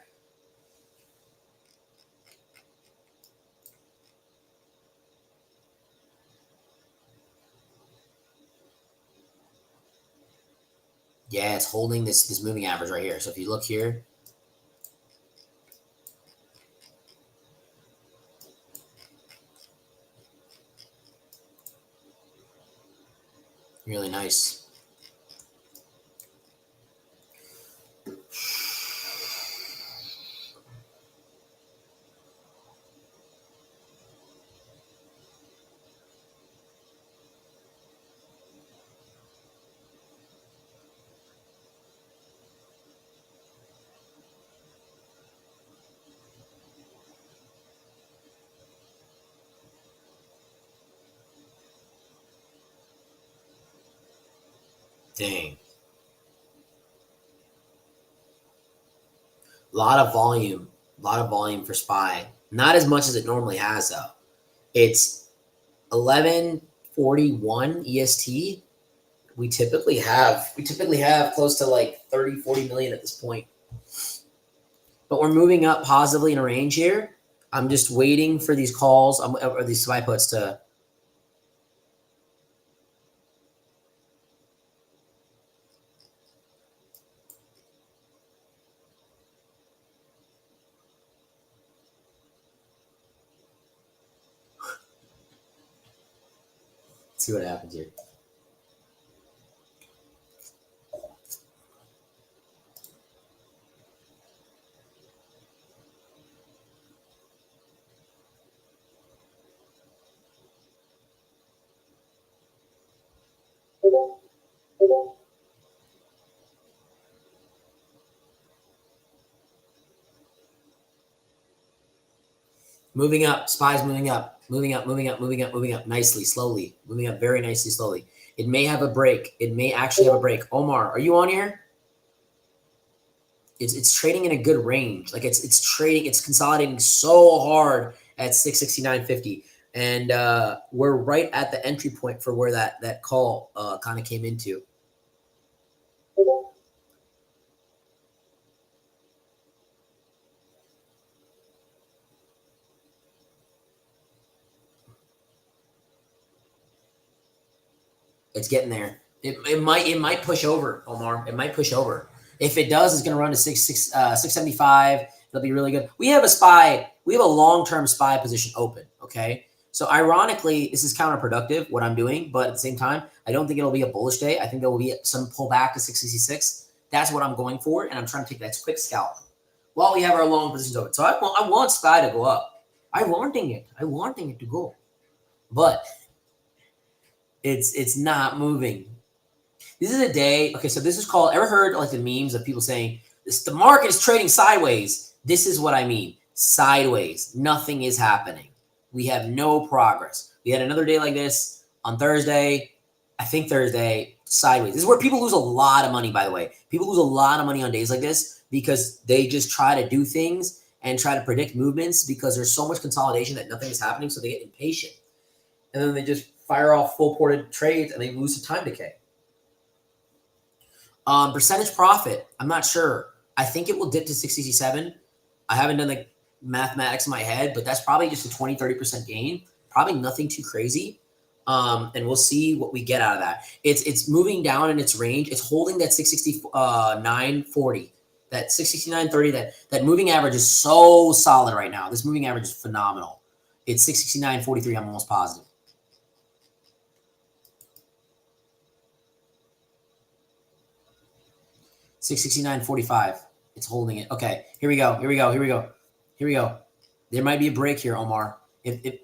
Yeah, it's holding this moving average right here. So if you look here, really nice. Dang. A lot of volume for SPY. Not as much as it normally has, though. It's 11:41 EST. We typically have close to like 30, 40 million at this point. But we're moving up positively in a range here. I'm just waiting for these calls or these SPY puts to. See what happens here. Moving up, SPY's moving up, moving up nicely, slowly, moving up very nicely, slowly. It may have a break. It may actually have a break. Omar, are you on here? It's trading in a good range. Like it's trading, it's consolidating so hard at 669.50. And we're right at the entry point for where that call kind of came into. It's getting there. It might push over, Omar. It might push over. If it does, it's going to run to 675. It'll be really good. We have a SPY. We have a long-term SPY position open. Okay. So ironically, this is counterproductive what I'm doing, but at the same time, I don't think it'll be a bullish day. I think there will be some pullback to 666. That's what I'm going for, and I'm trying to take that quick scalp while we have our long positions open. So I want SPY to go up. I'm wanting it to go, but it's not moving. This is a day. Okay, so this is called. Ever heard like the memes of people saying the market is trading sideways? This is what I mean. Sideways. Nothing is happening. We have no progress. We had another day like this on Thursday. I think Thursday, sideways. This is where people lose a lot of money, by the way. People lose a lot of money on days like this because they just try to do things and try to predict movements because there's so much consolidation that nothing is happening. So they get impatient. And then they just fire off full ported trades and they lose to time decay. Percentage profit, I'm not sure. I think it will dip to 667. I haven't done mathematics in my head, but that's probably just a 20-30% gain. Probably nothing too crazy. And we'll see what we get out of that. It's moving down in its range. It's holding that 669.40, that 669.30. That moving average is so solid right now. This moving average is phenomenal. It's 669.43. I'm almost positive. $669.45. It's holding it. Okay, here we go. Here we go. Here we go. Here we go. There might be a break here, Omar. If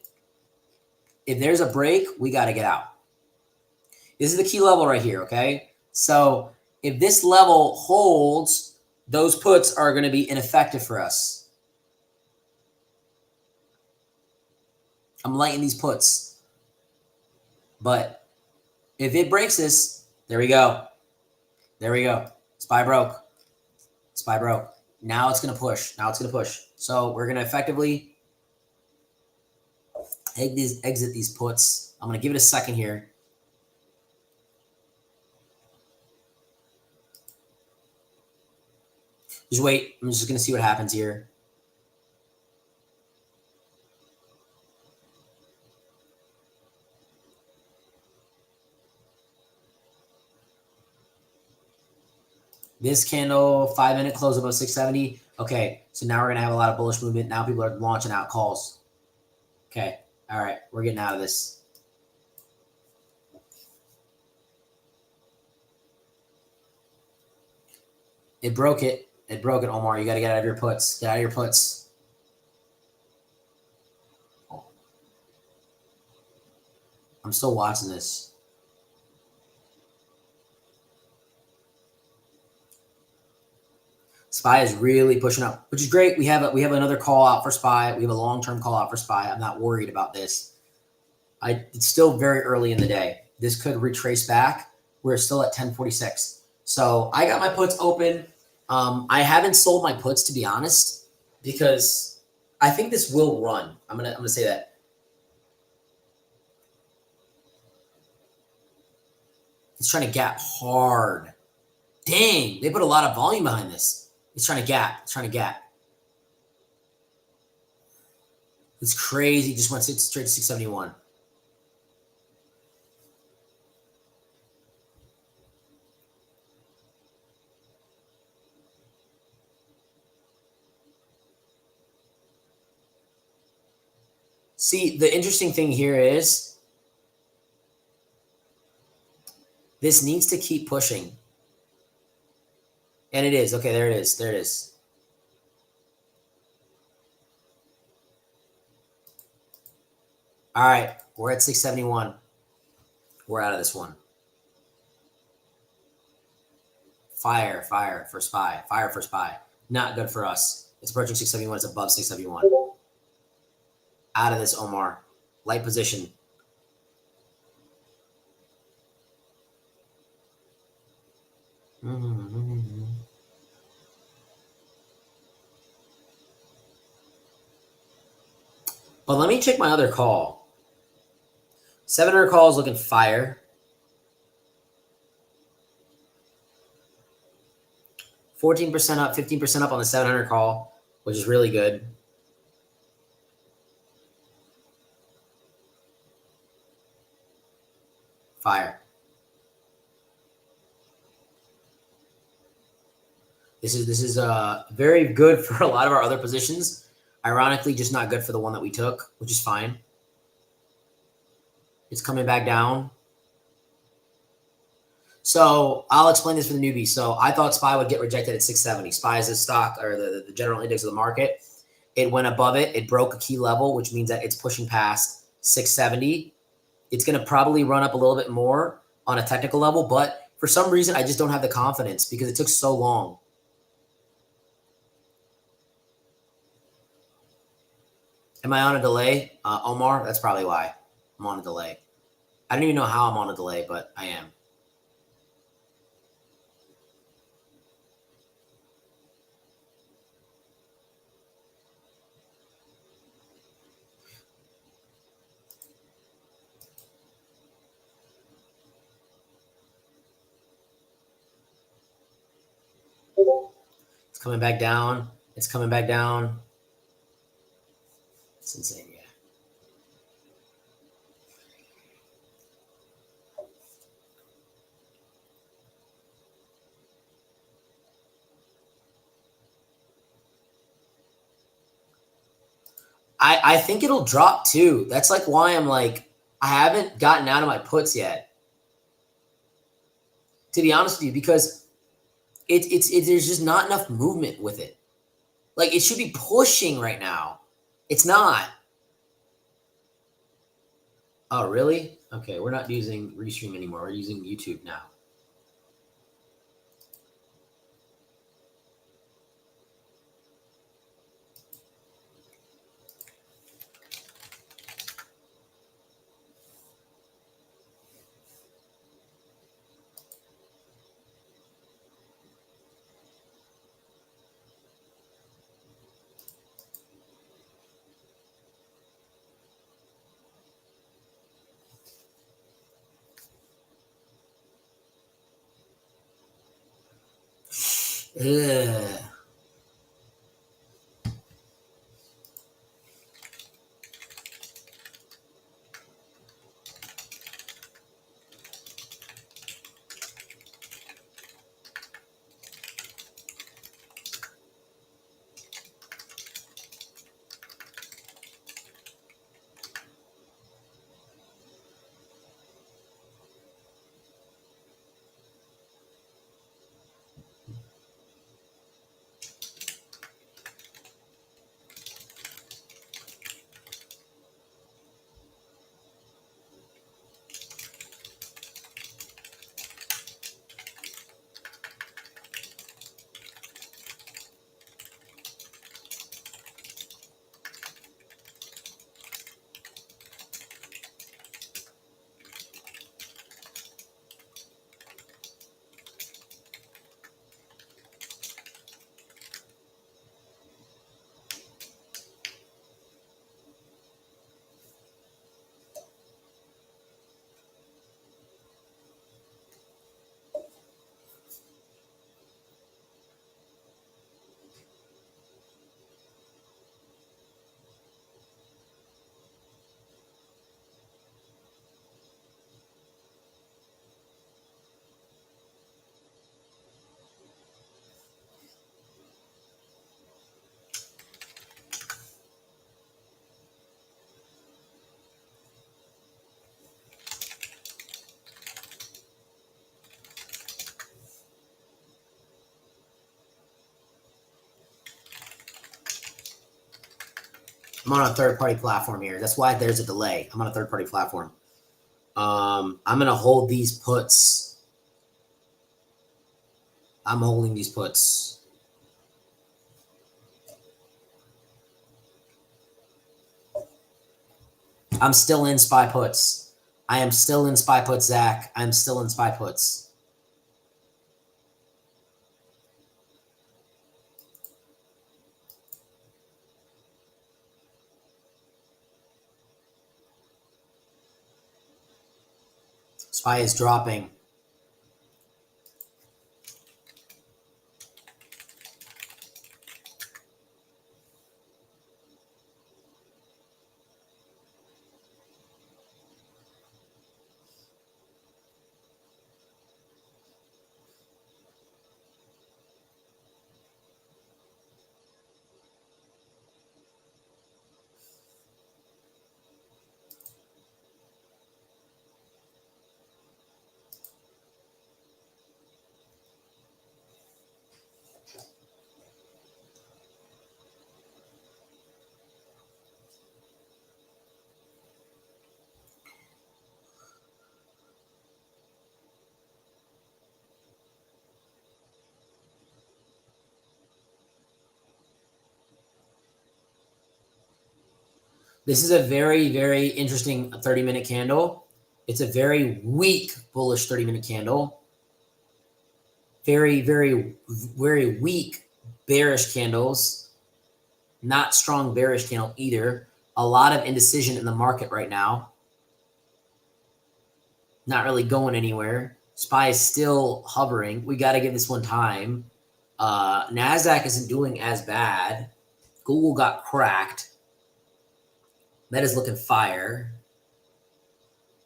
there's a break, we got to get out. This is the key level right here, okay? So if this level holds, those puts are going to be ineffective for us. I'm lighting these puts. But if it breaks this, there we go. There we go. SPY broke. SPY broke. Now it's going to push. Now it's going to push. So we're going to effectively exit these puts. I'm going to give it a second here. Just wait. I'm just going to see what happens here. This candle, 5-minute close above 670. Okay, so now we're going to have a lot of bullish movement. Now people are launching out calls. Okay, all right, we're getting out of this. It broke it. It broke it, Omar. You got to get out of your puts. Get out of your puts. I'm still watching this. SPY is really pushing up, which is great. We have another call out for SPY. We have a long-term call out for SPY. I'm not worried about this. It's still very early in the day. This could retrace back. We're still at 1046. So I got my puts open. I haven't sold my puts, to be honest, because I think this will run. I'm gonna say that. It's trying to gap hard. Dang, they put a lot of volume behind this. It's trying to gap. It's trying to gap. It's crazy. Just went straight to 671. See, the interesting thing here is this needs to keep pushing. And it is. Okay, there it is. There it is. All right, we're at 671. We're out of this one. Fire for SPY. Fire for SPY. Not good for us. It's approaching 671. It's above 671. Out of this, Omar. Light position. But let me check my other call. 700 calls looking fire. 14% up, 15% up on the 700 call, which is really good. Fire. This is very good for a lot of our other positions. Ironically, just not good for the one that we took, which is fine. It's coming back down. So I'll explain this for the newbie. So I thought SPY would get rejected at 670. SPY is a stock or the general index of the market. It went above it. It broke a key level, which means that it's pushing past 670. It's going to probably run up a little bit more on a technical level, but for some reason, I just don't have the confidence because it took so long. Am I on a delay, Omar? That's probably why I'm on a delay. I don't even know how I'm on a delay, but I am. It's coming back down. It's coming back down. It's insane, yeah. I think it'll drop too. That's like why I'm like, I haven't gotten out of my puts yet. To be honest with you, because there's just not enough movement with it. Like it should be pushing right now. It's not. Oh, really? Okay, we're not using Restream anymore. We're using YouTube now. Ugh. I'm on a third-party platform here. That's why there's a delay. I'm on a third-party platform. I'm gonna hold these puts. I'm holding these puts. I'm still in SPY puts. I am still in SPY puts, Zach. I'm still in SPY puts. SPY is dropping. This is a very, very interesting 30-minute candle. It's a very weak bullish 30-minute candle. Very, very, very weak bearish candles. Not strong bearish candle either. A lot of indecision in the market right now. Not really going anywhere. SPY is still hovering. We got to give this one time. NASDAQ isn't doing as bad. Google got cracked. Meta's looking fire.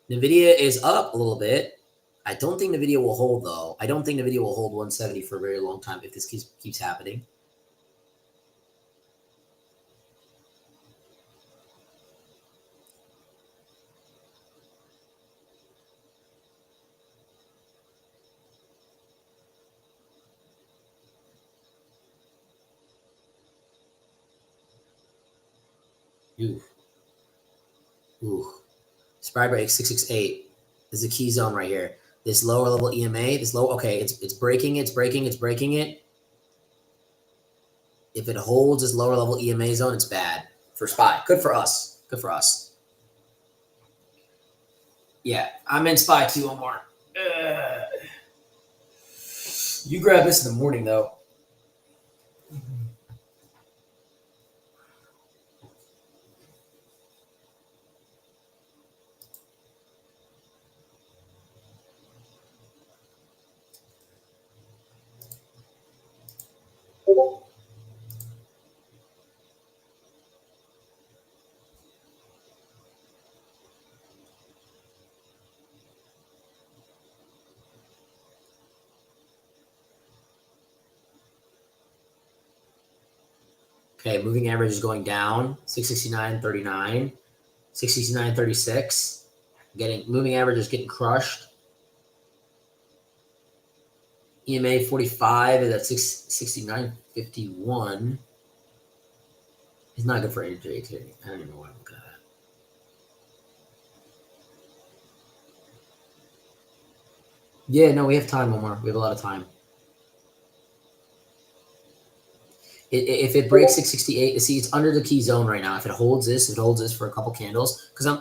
NVIDIA is up a little bit. I don't think NVIDIA will hold, though. I don't think NVIDIA will hold 170 for a very long time if this keeps happening. Ooh. Ooh. SPY break 668. This is a key zone right here. This lower level EMA, this low, okay, it's breaking it, it's breaking it. If it holds this lower level EMA zone, it's bad for SPY. Good for us. Good for us. Yeah, I'm in SPY too, Omar. You grab this in the morning, though. Okay, moving average is going down. 669.39, 669.36. Moving average is getting crushed. EMA 45 is at 669.51. It's not good for intraday activity. I don't even know why I'm looking at that. Yeah, no, we have time, Omar. We have a lot of time. If it breaks 668, see, it's under the key zone right now. If it holds this for a couple candles, because I'm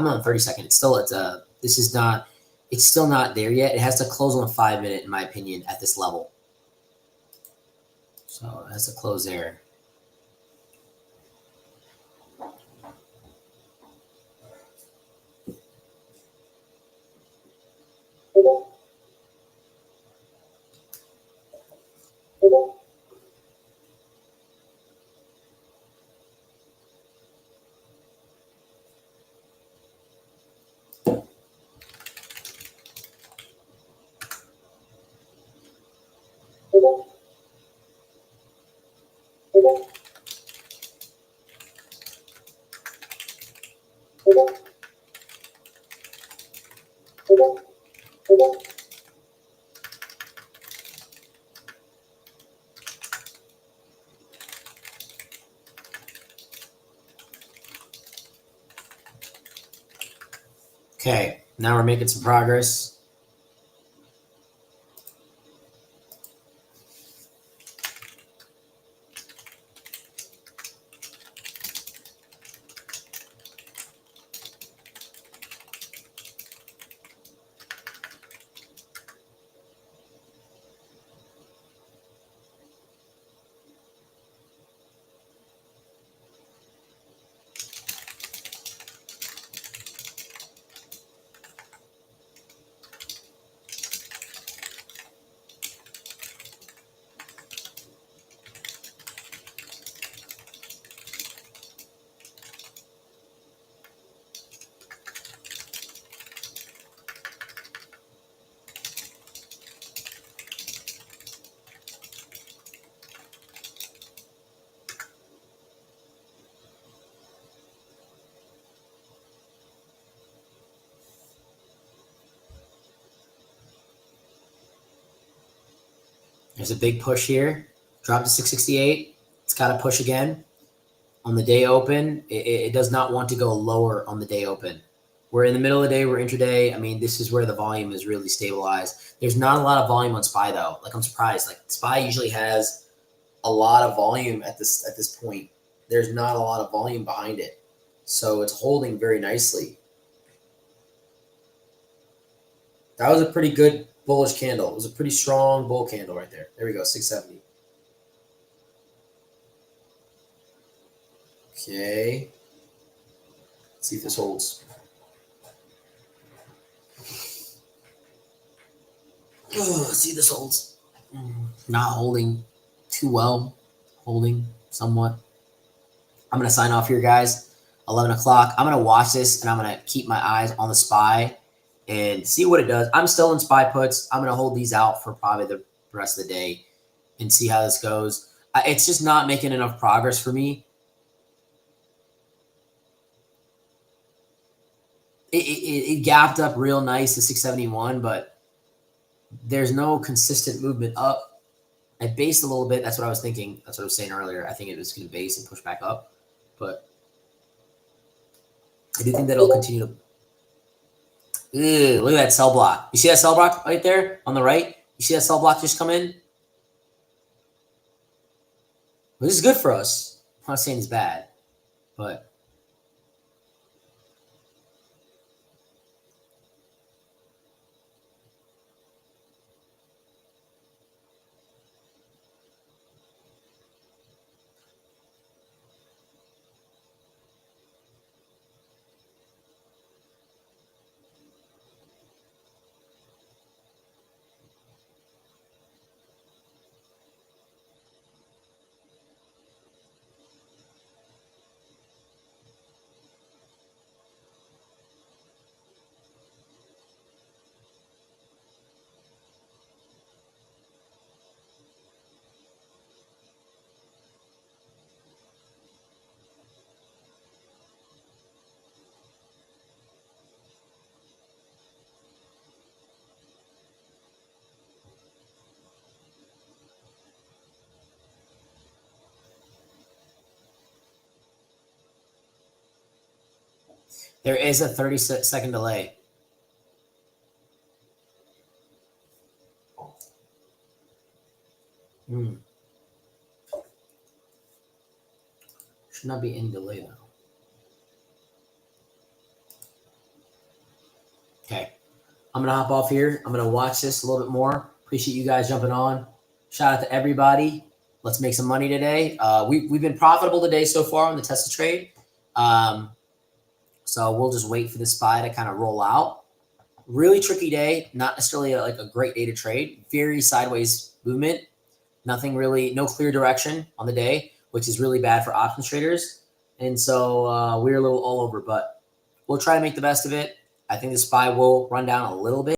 on 30-second. It's still at it's still not there yet. It has to close on a 5-minute, in my opinion, at this level. So it has to close there. Okay, now we're making some progress. There's a big push here. Drop to 668. It's got to push again. On the day open, it does not want to go lower on the day open. We're in the middle of the day. We're intraday. I mean, this is where the volume is really stabilized. There's not a lot of volume on SPY, though. Like, I'm surprised. Like, SPY usually has a lot of volume at this point. There's not a lot of volume behind it. So it's holding very nicely. That was a pretty good bullish candle. It was a pretty strong bull candle right there. There we go, 670. Okay. Let's see if this holds. Oh, let's see if this holds. Not holding too well. Holding somewhat. I'm going to sign off here, guys. 11 o'clock. I'm going to watch this, and I'm going to keep my eyes on the SPY and see what it does. I'm still in SPY puts. I'm going to hold these out for probably the rest of the day and see how this goes. It's just not making enough progress for me. It gapped up real nice to 671, but there's no consistent movement up. I based a little bit. That's what I was thinking. That's what I was saying earlier. I think it was going to base and push back up, but I do think that it'll continue to. Ew, look at that sell block. You see that sell block right there on the right? You see that sell block just come in? Well, this is good for us. I'm not saying it's bad, but there is a 30-second delay. Should not be any delay though. Okay. I'm going to hop off here. I'm going to watch this a little bit more. Appreciate you guys jumping on. Shout out to everybody. Let's make some money today. We've been profitable today so far on the Tesla trade. So we'll just wait for the SPY to kind of roll out. Really tricky day. Not necessarily like a great day to trade. Very sideways movement. Nothing really, no clear direction on the day, which is really bad for options traders. And so we're a little all over, but we'll try to make the best of it. I think the SPY will run down a little bit.